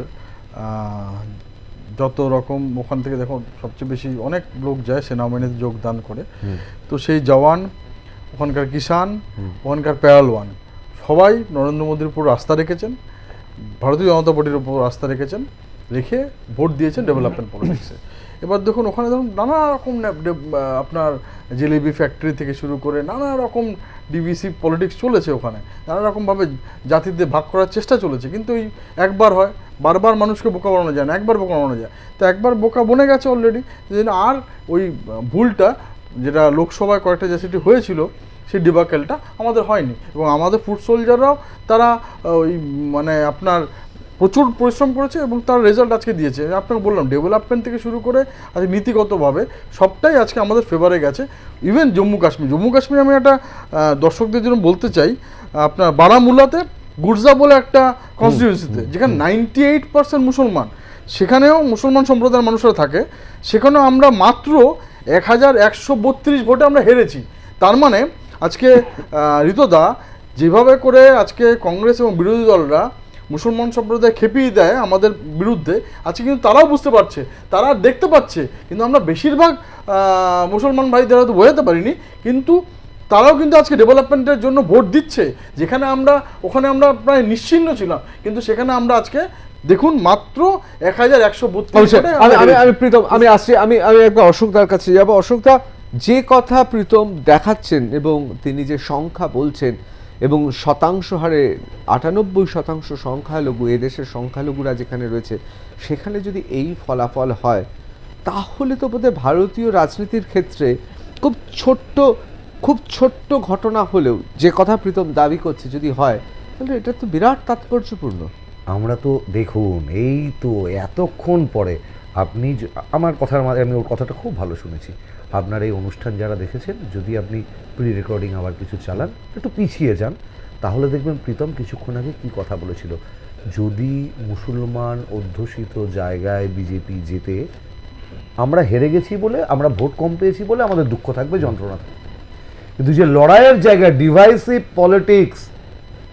যত রকম ওখান থেকে দেখো সবচেয়ে বেশি অনেক লোক যায় সেনাবাহিনীতে যোগদান করে, তো সেই জওয়ান, ওখানকার কিষান, ওখানকার পেয়ালওয়ান সবাই নরেন্দ্র মোদীর উপর আস্থা রেখেছেন, ভারতীয় জনতা পার্টির উপর আস্থা রেখেছেন, রেখে ভোট দিয়েছেন ডেভেলপমেন্ট পলিটিক্সে। এবার দেখুন ওখানে ধরুন নানা রকম আপনার জিলিপি ফ্যাক্টরি থেকে শুরু করে নানা রকম ডিভিসি পলিটিক্স চলেছে ওখানে, নানা রকমভাবে জাতিতে ভাগ করার চেষ্টা চলেছে, কিন্তু এই একবার হয়, বারবার মানুষকে বোকা বানানো যায় না, একবার বোকা বানানো যায়। তো একবার বোকা বনে গেছে অলরেডি, যেন আর ওই ভুলটা যেটা লোকসভায় কয়েকটা যেটি হয়েছিল সেই ডিবাকেলটা আমাদের হয়নি। এবং আমাদের ফুড সোলজাররাও তারা ওই মানে আপনার প্রচুর পরিশ্রম করেছে এবং তার রেজাল্ট আজকে দিয়েছে। আপনাকে বললাম ডেভেলপমেন্ট থেকে শুরু করে আজ নীতিগতভাবে সবটাই আজকে আমাদের ফেভারে গেছে। ইভেন জম্মু কাশ্মীর আমি একটা দর্শকদের জন্য বলতে চাই, আপনার বারামুলাতে গুরজা বলে একটা কনস্টিটিউয়েন্সিতে যেখানে 98% মুসলমান, সেখানেও মুসলমান সম্প্রদায়ের মানুষরা থাকে, সেখানেও আমরা মাত্র 1132 ভোটে আমরা হেরেছি। তার মানে আজকে ঋতুদা যেভাবে করে আজকে কংগ্রেস এবং বিরোধী দলরা মুসলমান সম্প্রদায় খেপিয়ে দেয় আমাদের বিরুদ্ধে, আজকে কিন্তু তারাও বুঝতে পারছে, তারা দেখতে পাচ্ছে, কিন্তু আমরা বেশিরভাগ মুসলমান ভাইদের হয়তো বোঝাতে পারিনি, কিন্তু তারাও কিন্তু আজকে ডেভেলপমেন্টের জন্য ভোট দিচ্ছে। যেখানে ওখানে আমরা প্রায় নিশ্চিহ্ন ছিলাম, কিন্তু সেখানে আমরা আজকে দেখুন মাত্র 1132। আমি প্রীতম আমি আসছি, আমি একবার অশোকদার কাছে যাব। অশোকদা, যে কথা প্রীতম দেখাচ্ছেন এবং তিনি যে সংখ্যা বলছেন এবং শতাংশ হারে 98% সংখ্যালঘু, এদেশের সংখ্যালঘুরা যেখানে রয়েছে, সেখানে যদি এই ফলাফল হয়, তাহলে তো বোধহয় ভারতীয় রাজনীতির ক্ষেত্রে খুব ছোট্ট ঘটনা হলেও যে কথা প্রীতম দাবি করছে যদি হয়, তাহলে এটা তো বিরাট তাৎপর্যপূর্ণ। আমরা তো দেখুন এই তো এতক্ষণ পরে আপনি আমার কথার মাঝে আমি ওর কথাটা খুব ভালো শুনেছি। আপনার এই অনুষ্ঠান যারা দেখেছেন, যদি আপনি প্রি রেকর্ডিং আবার কিছু চালান, একটু পিছিয়ে যান, তাহলে দেখবেন প্রীতম কিছুক্ষণ আগে কী কথা বলেছিল। যদি মুসলমান অধ্যুষিত জায়গায় বিজেপি জেতে, আমরা হেরে গেছি বলে, আমরা ভোট কম পেয়েছি বলে আমাদের দুঃখ থাকবে, যন্ত্রণা থাকবে, কিন্তু যে লড়াইয়ের জায়গায় ডিভাইসিভ পলিটিক্স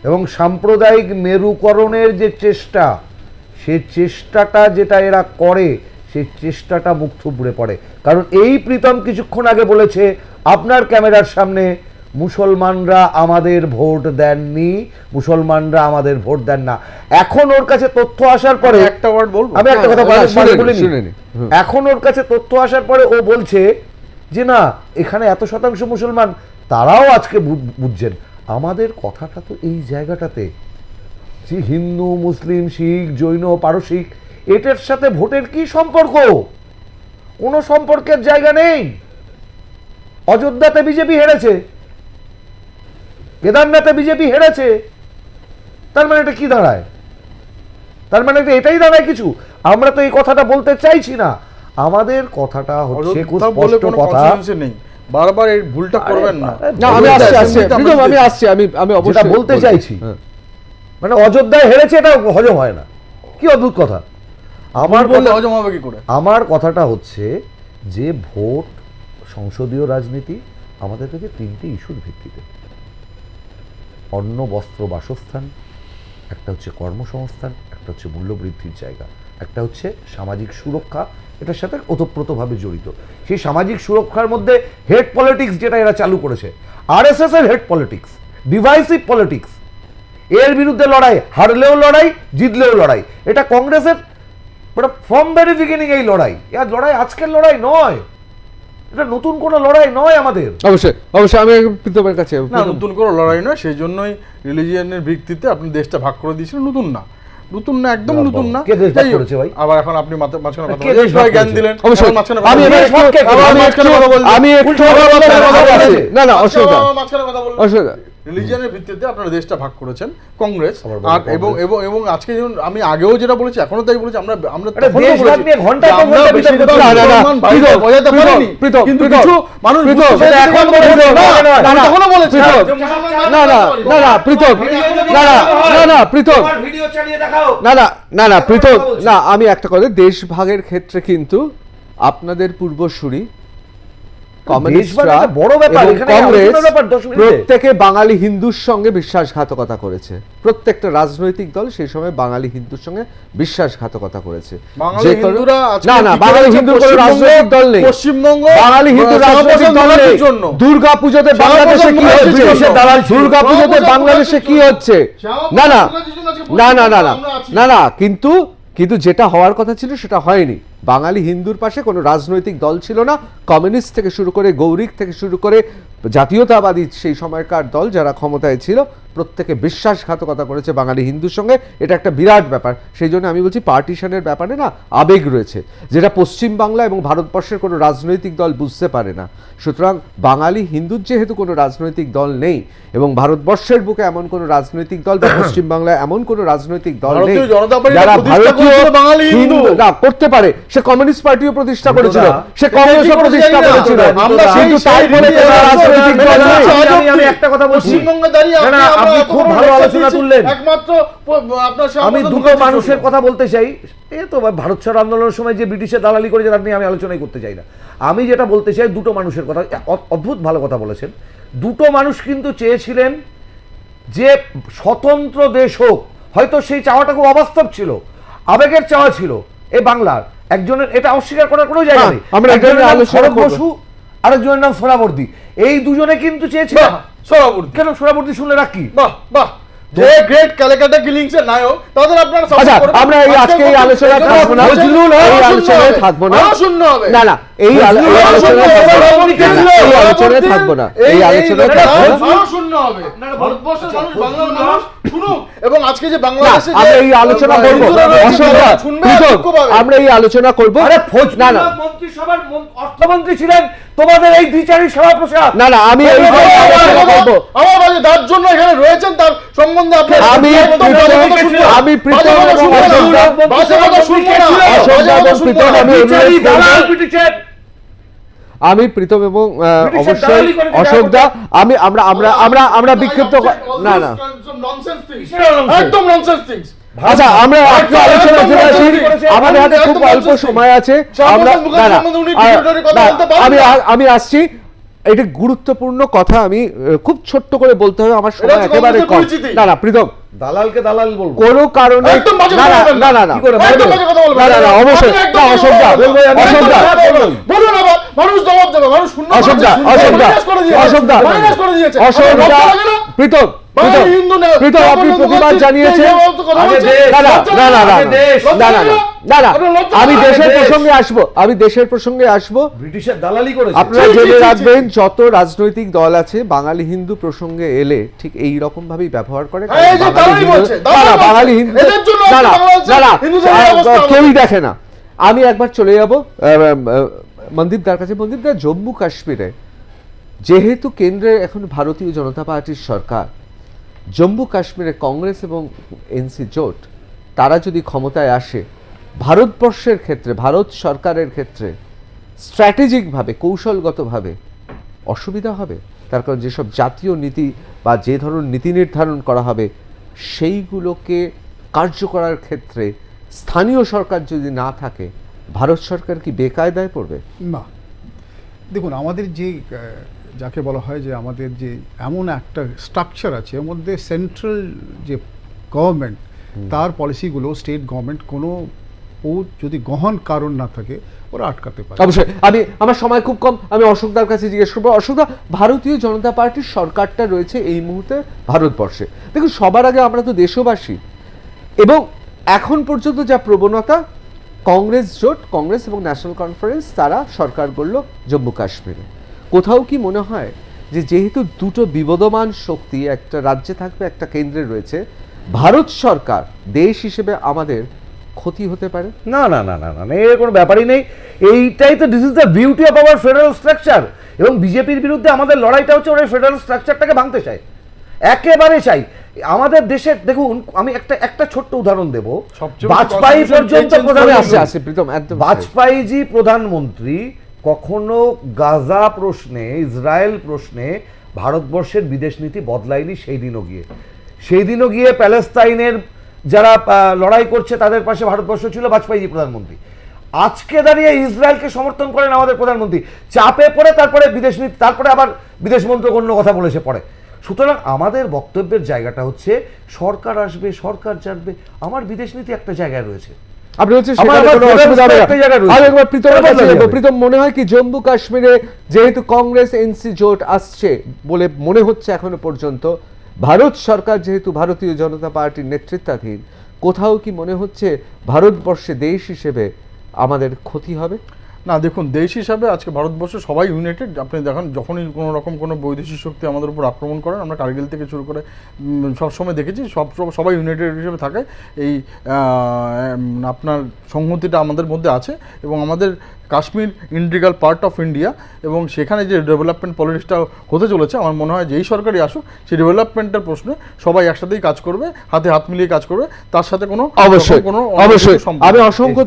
এবং সাম্প্রদায়িক মেরুকরণের যে চেষ্টা, সেই চেষ্টাটা যেটা এরা করে, সেই চেষ্টাটা মুখ থুবড়ে পড়ে। কারণ এই প্রীতম কিছুক্ষণ আগে বলেছে আপনার ক্যামেরার সামনে, মুসলমানরা আমাদের ভোট দেননি, মুসলমানরা আমাদের ভোট দেন না। এখন ওর কাছে তথ্য আসার পরে একটা ওয়ার্ড বলবো, আমি একটা কথা বলিনি, এখন ওর কাছে তথ্য আসার পরে ও বলছে যে না, এখানে এত শতাংশ মুসলমান, তারাও আজকে বুঝছেন। আমাদের কথাটা তো এই জায়গাটাতে যে হিন্দু, মুসলিম, শিখ, জৈন, পারসিক, এটার সাথে ভোটের কি সম্পর্ক? কোনো সম্পর্কের জায়গা নেই। অযোধ্যাতে বিজেপি হেরেছে, কেদারনাথে বিজেপি হেরেছে, তার মানে এটা কি দাঁড়ায়? তার মানে এটাই দাঁড়ায় কিছু? আমরা তো এই কথাটা বলতে চাইছি না। আমাদের কথাটা হচ্ছে খুব স্পষ্ট কথা, নেই, বারবার এই ভুলটা করবেন না। আমি অবশ্যই বলতে চাইছি, মানে অযোধ্যায় হেরেছে, এটা হজম হয় না। কি অদ্ভুত কথা! আমার কথাটা হচ্ছে যে ভোট, সংসদীয় রাজনীতি আমাদের কাছে তিনটে ইস্যুর ভিত্তিতে: অন্ন, বস্ত্র, বাসস্থান, একটা হচ্ছে কর্মসংস্থান, একটা হচ্ছে মূল্যবৃদ্ধির জায়গা, একটা হচ্ছে সামাজিক সুরক্ষা, এটার সাথে ওতপ্রোতভাবে জড়িত। সেই সামাজিক সুরক্ষার মধ্যে হেড পলিটিক্স যেটা এরা চালু করেছে, আরএসএস এর হেড পলিটিক্স, ডিভাইসিভ পলিটিক্স, এর বিরুদ্ধে লড়াই, হারলেও লড়াই, জিতলেও লড়াই। এটা কংগ্রেসের ফ্রম ভেরি বিগিনিং এই লড়াই। এর লড়াই আজকের লড়াই নয়, এটা নতুন কোনো লড়াই নয় আমাদের। অবশ্যই আমি প্রীতমের কাছে না, নতুন কোনো লড়াই নয়। সেই জন্যই রিলিজিয়নের ভিত্তিতে আপনি দেশটা ভাগ করে দিয়েছিলেন। নতুন না, একদম নতুন না। আবার এখন আপনি মাঝখানে কথা বলছেন, জ্ঞান দিলেন। আমি রিলিজিয়নের ভিত্তিতে আপনারা দেশটা ভাগ করেছেন কংগ্রেস। আবার আর বলে এবং এবং এবং আজকে যেমন আমি আগেও যেটা বলেছি এখনো তাই বলেছি, আমরা আমরা একটা তখনও দেশভাগ বলেছি নিয়ে ঘন্টার যে পর আমরা ঘন্টা বেশি বিতর্ক কথা চলছে। সম্মান বাইরে বোঝাতে পারিনি, কিন্তু কিছু মানুষ বুঝতে পেরেছে, এখন এখন বলেছে, না, না, না, আমি না, তখনও বলেছি পৃথক, যে মুসলমান না না না না পৃথক, না না না না পৃথক, ভিডিও চালিয়ে দেখাও। না না না না পৃথক, না আমি একটা কথা, দেশভাগের ক্ষেত্রে কিন্তু আপনাদের পূর্বসূরি কমিউনিস্টরা দেশভাগ একটা বড় ব্যাপার, এবং এখানে কংগ্রেস আলোচনার ব্যাপার 10 মিনিটে। প্রত্যেকে বাঙালি হিন্দুর সঙ্গে বিশ্বাসঘাতকতা করেছে। প্রত্যেকটা রাজনৈতিক দল সেই সময় বাঙালি হিন্দুর সঙ্গে বিশ্বাসঘাতকতা করেছে। বাঙালি যে কোনো- হিন্দুরা আজকে না না কি বাঙালি করেছে? হিন্দুর কোনো রাজনৈতিক দল নেই। পশ্চিমবঙ্গ বাঙালি হিন্দু রাজনৈতিক দল নেই। জন্য দুর্গা পুজোতে বাংলাদেশে কি হচ্ছে? বিদেশের দালাল ছিল। দুর্গা পুজোতে বাংলাদেশে কি হচ্ছে? না না না না না না না না কিন্তু কিন্তু যেটা হওয়ার কথা ছিল সেটা হয়নি। বাঙালি হিন্দুর পাশে কোনো রাজনৈতিক দল ছিল না। কমিউনিস্ট থেকে শুরু করে গৌরিক থেকে শুরু করে জাতীয়তাবাদী সেই সময়কার দল যারা ক্ষমতায় ছিল প্রত্যেকে বিশ্বাসঘাতকতা করেছে বাঙালি হিন্দুর সঙ্গে। এটা একটা বিরাট ব্যাপার। সেই জন্য আমি বলছি পার্টিশনের ব্যাপারে না আবেগ রয়েছে, যেটা পশ্চিমবাংলা এবং ভারতবর্ষের কোনো রাজনৈতিক দল বুঝতে পারে না। সুতরাং বাঙালি হিন্দুর যেহেতু কোনো রাজনৈতিক দল নেই এবং ভারতবর্ষের বুকে এমন কোনো রাজনৈতিক দল বা পশ্চিমবাংলায় এমন কোনো রাজনৈতিক দল নেই ভারতীয় জনতা পার্টি যারা প্রতিষ্ঠা ভারতীয় করেছিল বাঙালি হিন্দু। না করতে পারে, সে কমিউনিস্ট পার্টিও প্রতিষ্ঠা করেছিল, সে কংগ্রেসও প্রতিষ্ঠা করেছিল, আমরা কিন্তু তাই বলে কোনো রাজনৈতিক দল নেই। আমি একটা কথা বলছি। পশ্চিমবঙ্গে দাঁড়িয়ে না, না, আপনি খুব ভালো আলোচনা তুললেন। একমাত্র আপনার আমি দুটো মানুষের কথা বলতে চাই। এ তো ভারত ছাড় আন্দোলনের সময় যে ব্রিটিশের দালালি করেছে তার নিয়ে আমি আলোচনাই করতে চাই না। আমি যেটা বলতে চাই দুটো মানুষের কথা, অদ্ভুত ভালো কথা বলেছেন। দুটো মানুষ কিন্তু চেয়েছিলেন যে স্বতন্ত্র দেশ হোক। হয়তো সেই চাওয়াটা খুব অবাস্তব ছিল, আবেগের চাওয়া ছিল এ বাংলার। একজনের এটা অস্বীকার করার কোনো জায়গা নেই। আমরা একজনের নাম আলোচনা শরৎ করব। বসু, আরেকজনের নাম সোহরাবর্দী। এই দুজনে কিন্তু চেয়েছিলেন। সোহরাবর্দী। কেন সোহরাবর্দী শুনলে রাখি? বাহ বাহ, যে গ্রেট ক্যালকাটা কিলিংস এর নায়ক, তাদের আপনারা support আচ্ছা করবেন। আমরা এই আজকে এই আলোচনা থাকবো না, নজরুল এই আরো আলোচনায় শূন্য থাকবো না, আরো শূন্য হবে। না না এই আলোচনায় থাকবো না, এই আলোচনায় থাকবো না। আরো শূন্য হবে। ভারতবর্ষের মানুষ, বাংলার মানুষ শুনুক। এবং আজকে যে না, বাংলাদেশে আমরা এই আলোচনা করবো, অসংখ্য পৃথক, আমরা এই আলোচনা করবো। আরে না না ফজলুল্লাহ মন্ত্রিসভার অর্থমন্ত্রী ছিলেন, তোমাদের এই দ্বিচারী সভা প্রসাদ। না না আমি এই আলোচনা করবো। আমার বাজে তার জন্য এখানে রয়েছেন, তার সম্বন্ধে আপনার আমি প্রীতম এবং অশোকদা, আমি প্রীতম এবং অবশ্যই অশোকদা, আমি আমরা আমরা আমরা আমরা বিক্ষিপ্ত না না একদম ননসেন্স থিংস। আচ্ছা আমরা একটু আলোচনা চলে আসি, আমাদের হাতে খুব অল্প সময় আছে। আমরা না না আমি আমি আসছি। এটা গুরুত্বপূর্ণ কথা, আমি খুব ছোট্ট করে বলতে হবে, আমার সময় একেবারে কম। না না প্রীতম, দালালকে দালাল বলবো কোনো কারণে একদম বাজে না কথা না বলবেন না না না কি করে একদম বাজে কথা বলবেন। না না না অবশ্যই আপনি একদম না অশোকদা বলবো, আমি অশোকদা বলুন আবার, মানুষ জবাব দেবে, মানুষ শূন্য অশোকদা মাইনাস করে দিয়েছে। অশোকদা মাইনাস করে দিয়েছে। অশোকদা লজ্জা লাগে না? প্রীতম বাঙালি হিন্দু না, প্রীতম আপনি প্রতিবাদ জানিয়েছেন। আগে দেশ, না না না না না আগে দেশ। না না না না আপনার লজ্জা আমি লাগে? দেশের দেশ। প্রসঙ্গে আসবো, আমি দেশের প্রসঙ্গে আসবো। ব্রিটিশের দালালি করেছে। আপনারা জি, জি, জেনে জি, জি। রাখবেন যত রাজনৈতিক দল আছে বাঙালি হিন্দু প্রসঙ্গে এলে ঠিক এই রকম ভাবেই ব্যবহার করে। হ্যাঁ, এই যে বাঙালি দালালি হিন্দু- বলছে, না দালালি না বলছে। বাঙালি হিন্দু এদের জন্য না না বাংলাদেশে না না হিন্দুদের এই অবস্থা হবে। কেউই দেখে না। আমি একবার চলে যাব মনদীপ দার কাছে। মনদীপ দা, জম্মু কাশ্মীরে যেহেতু কেন্দ্রে এখন ভারতীয় জনতা পার্টির সরকার, জম্মু কাশ্মীরে কংগ্রেস এবং এনসি জোট তারা যদি ক্ষমতায় আসে, ভারতবর্ষের ক্ষেত্রে ভারত সরকারের ক্ষেত্রে স্ট্র্যাটেজিকভাবে কৌশলগতভাবে অসুবিধা হবে। তার কারণ যেসব জাতীয় নীতি বা যে ধরনের নীতি নির্ধারণ করা হবে সেইগুলোকে কার্য করার ক্ষেত্রে স্থানীয় সরকার যদি না থাকে, ভারত সরকার কি বেকায়দায় পড়বে? না, দেখুন আমাদের যে যাকে বলা হয় যে আমাদের যে এমন একটা স্ট্রাকচার আছে, এর মধ্যে সেন্ট্রাল যে গভর্নমেন্ট তার পলিসিগুলো স্টেট গভর্নমেন্ট কোনো ও যদি গহন কারণ না থাকে ওরা আটকাতে পারে। অবশ্যই। আমি আমার সময় খুব কম, আমি অশোকদার কাছে জিজ্ঞেস করবো। অশোকদা, ভারতীয় জনতা পার্টির সরকারটা রয়েছে এই মুহূর্তে ভারতবর্ষে। দেখুন সবার আগে আমরা তো দেশবাসী, এবং এখন পর্যন্ত যা প্রবণতা, কংগ্রেস জোট, কংগ্রেস এবং ন্যাশনাল কনফারেন্স তারা সরকার গড়ল জম্মু কাশ্মীরে। কোথাও কি মনে হয় যে যেহেতু দুটো বিবদমান শক্তি একটা রাজ্যে থাকবে একটা কেন্দ্রে রয়েছে, ভারত সরকার দেশ হিসেবে আমাদের ক্ষতি হতে পারে? না না না না না, এর কোনো ব্যাপারই নেই। এইটাই তো this is the beauty of our federal structure. এবং বিজেপির বিরুদ্ধে আমাদের লড়াইটা হচ্ছে ওরা ফেডারেল স্ট্রাকচারটাকে ভাঙতে চায়। একেবারে চাই। আমাদের দেশের দেখুন, আমি একটা ছোট্ট উদাহরণ দেব। সবচেয়ে বেশি বাজপেয়ী constitution পর্যন্ত change প্রধান করে আসছে প্রীতম, একদম বাজপেয়ীজি প্রধানমন্ত্রী কখনো গাজা প্রশ্নে, ইসরায়েল প্রশ্নে ভারতবর্ষের বিদেশ নীতি বদলায়নি। সেই দিনও গিয়ে প্যালেস্তাইনের যারা লড়াই করছে তাদের পাশে ভারতবর্ষ ছিল, বাজপেয়ীজি প্রধানমন্ত্রী। আজকে দাঁড়িয়ে ইসরায়েলকে সমর্থন করেন আমাদের প্রধানমন্ত্রী, চাপে পড়ে তারপরে বিদেশ নীতি, তারপরে আবার বিদেশ মন্ত্রক অন্য কথা বলেছে পরে। সুতরাং আমাদের বক্তব্যের জায়গাটা হচ্ছে সরকার আসবে, সরকার জানবে, আমার বিদেশ নীতি একটা জায়গায় রয়েছে। আপনি হচ্ছে আমার সেখানে আবার কোনো অসুবিধা হবে না। একটা জায়গায় রয়েছে। আরেকবার প্রীতমের এটা কাছে বদলে যাবো। যাবে। প্রীতম, মনে হয় কি জম্মু কাশ্মীরে যেহেতু কংগ্রেস এনসি জোট আসছে বলে মনে হচ্ছে এখনো পর্যন্ত, ভারত সরকার যেহেতু ভারতীয় জনতা পার্টির নেতৃত্বাধীন, কোথাও কি মনে হচ্ছে ভারতবর্ষে দেশ হিসেবে আমাদের ক্ষতি হবে? না দেখুন, দেশ হিসাবে আজকে ভারতবর্ষে সবাই ইউনাইটেড। আপনি দেখেন যখনই কোনো রকম কোনো বৈদেশিক শক্তি আমাদের উপর আক্রমণ করেন, আমরা কার্গিল থেকে শুরু করে সবসময় দেখেছি সবাই ইউনাইটেড হিসেবে থাকে। এই আপনার সংহতিটা আমাদের মধ্যে আছে এবং আমাদের Kashmir integral part of India, এবং সেখানে যে ডেভেলপমেন্ট পলিটিক্সটা হতে চলেছে, আমার মনে হয় যেই সরকারই আসুক সেই ডেভেলপমেন্টের প্রশ্নে সবাই একসাথেই কাজ করবে, হাতে হাত মিলিয়ে কাজ করবে, তার সাথে কোনো অবশ্যই কোনো অবশ্যই সম্পর্ক আমি নেই। অসংখ্য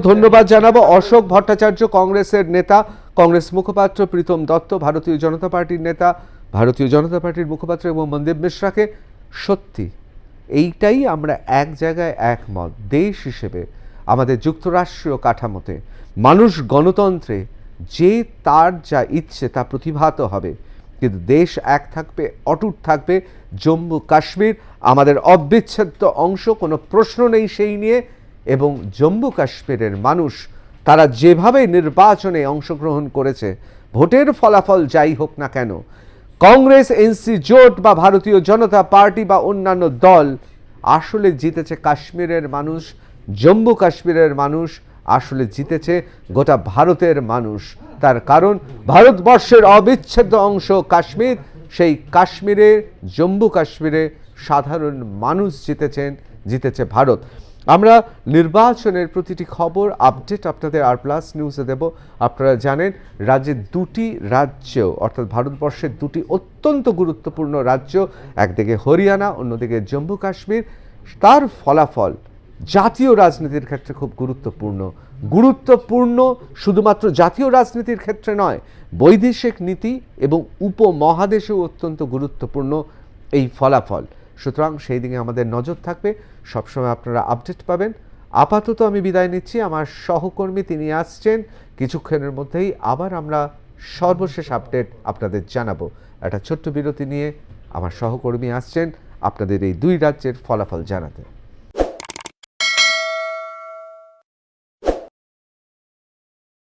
ধন্যবাদ জানাবো অশোক ভট্টাচার্য, কংগ্রেসের নেতা, কংগ্রেস মুখপাত্র প্রীতম দত্ত, ভারতীয় জনতা পার্টির নেতা, ভারতীয় জনতা পার্টির মুখপাত্র, এবং মনদীপ মিশ্রাকে। সত্যি এইটাই আমরা এক জায়গায় একমত, দেশ হিসেবে আমাদের যুক্তরাষ্ট্রীয় কাঠামোতে মানুষ গণতন্ত্রে যে তার যা ইচ্ছে তা প্রতিভাত হবে, কিন্তু দেশ এক থাকবে, অটুট থাকবে। জম্মু কাশ্মীর আমাদের অবিচ্ছেদ্য অংশ, কোনো প্রশ্ন নেই সেই নিয়ে। এবং জম্মু কাশ্মীরের মানুষ তারা যেভাবে নির্বাচনে অংশগ্রহণ করেছে, ভোটের ফলাফল যাই হোক না কেন, কংগ্রেস এনসি জোট বা ভারতীয় জনতা পার্টি বা অন্যান্য দল আসলে জিতেছে কাশ্মীরের মানুষ, জম্মু কাশ্মীরের মানুষ আসলে জিতেছে গোটা ভারতের মানুষ। তার কারণ ভারতবর্ষের অবিচ্ছেদ্য অংশ কাশ্মীর, সেই কাশ্মীরে, জম্মু কাশ্মীরে সাধারণ মানুষ জিতেছে ভারত। আমরা নির্বাচনের প্রতিটি খবর আপডেট আপনাদের আর+ নিউজে দেব। আপনারা জানেন রাজ্যের দুটি রাজ্য, অর্থাৎ ভারতবর্ষের দুটি অত্যন্ত গুরুত্বপূর্ণ রাজ্য, একদিকে হরিয়ানা, অন্যদিকে জম্মু কাশ্মীর, তার ফলাফল জাতীয় রাজনীতির ক্ষেত্রে খুব গুরুত্বপূর্ণ শুধুমাত্র জাতীয় রাজনীতির ক্ষেত্রে নয়, বৈদেশিক নীতি এবং উপমহাদেশেও অত্যন্ত গুরুত্বপূর্ণ এই ফলাফল। সুতরাং সেই দিকে আমাদের নজর থাকবে, সবসময় আপনারা আপডেট পাবেন। আপাতত আমি বিদায় নিচ্ছি, আমার সহকর্মী তিনি আসছেন কিছুক্ষণের মধ্যেই, আবার আমরা সর্বশেষ আপডেট আপনাদের জানাবো। একটা ছোট্ট বিরতি নিয়ে আমার সহকর্মী আসছেন আপনাদের এই দুই রাজ্যের ফলাফল জানাতে।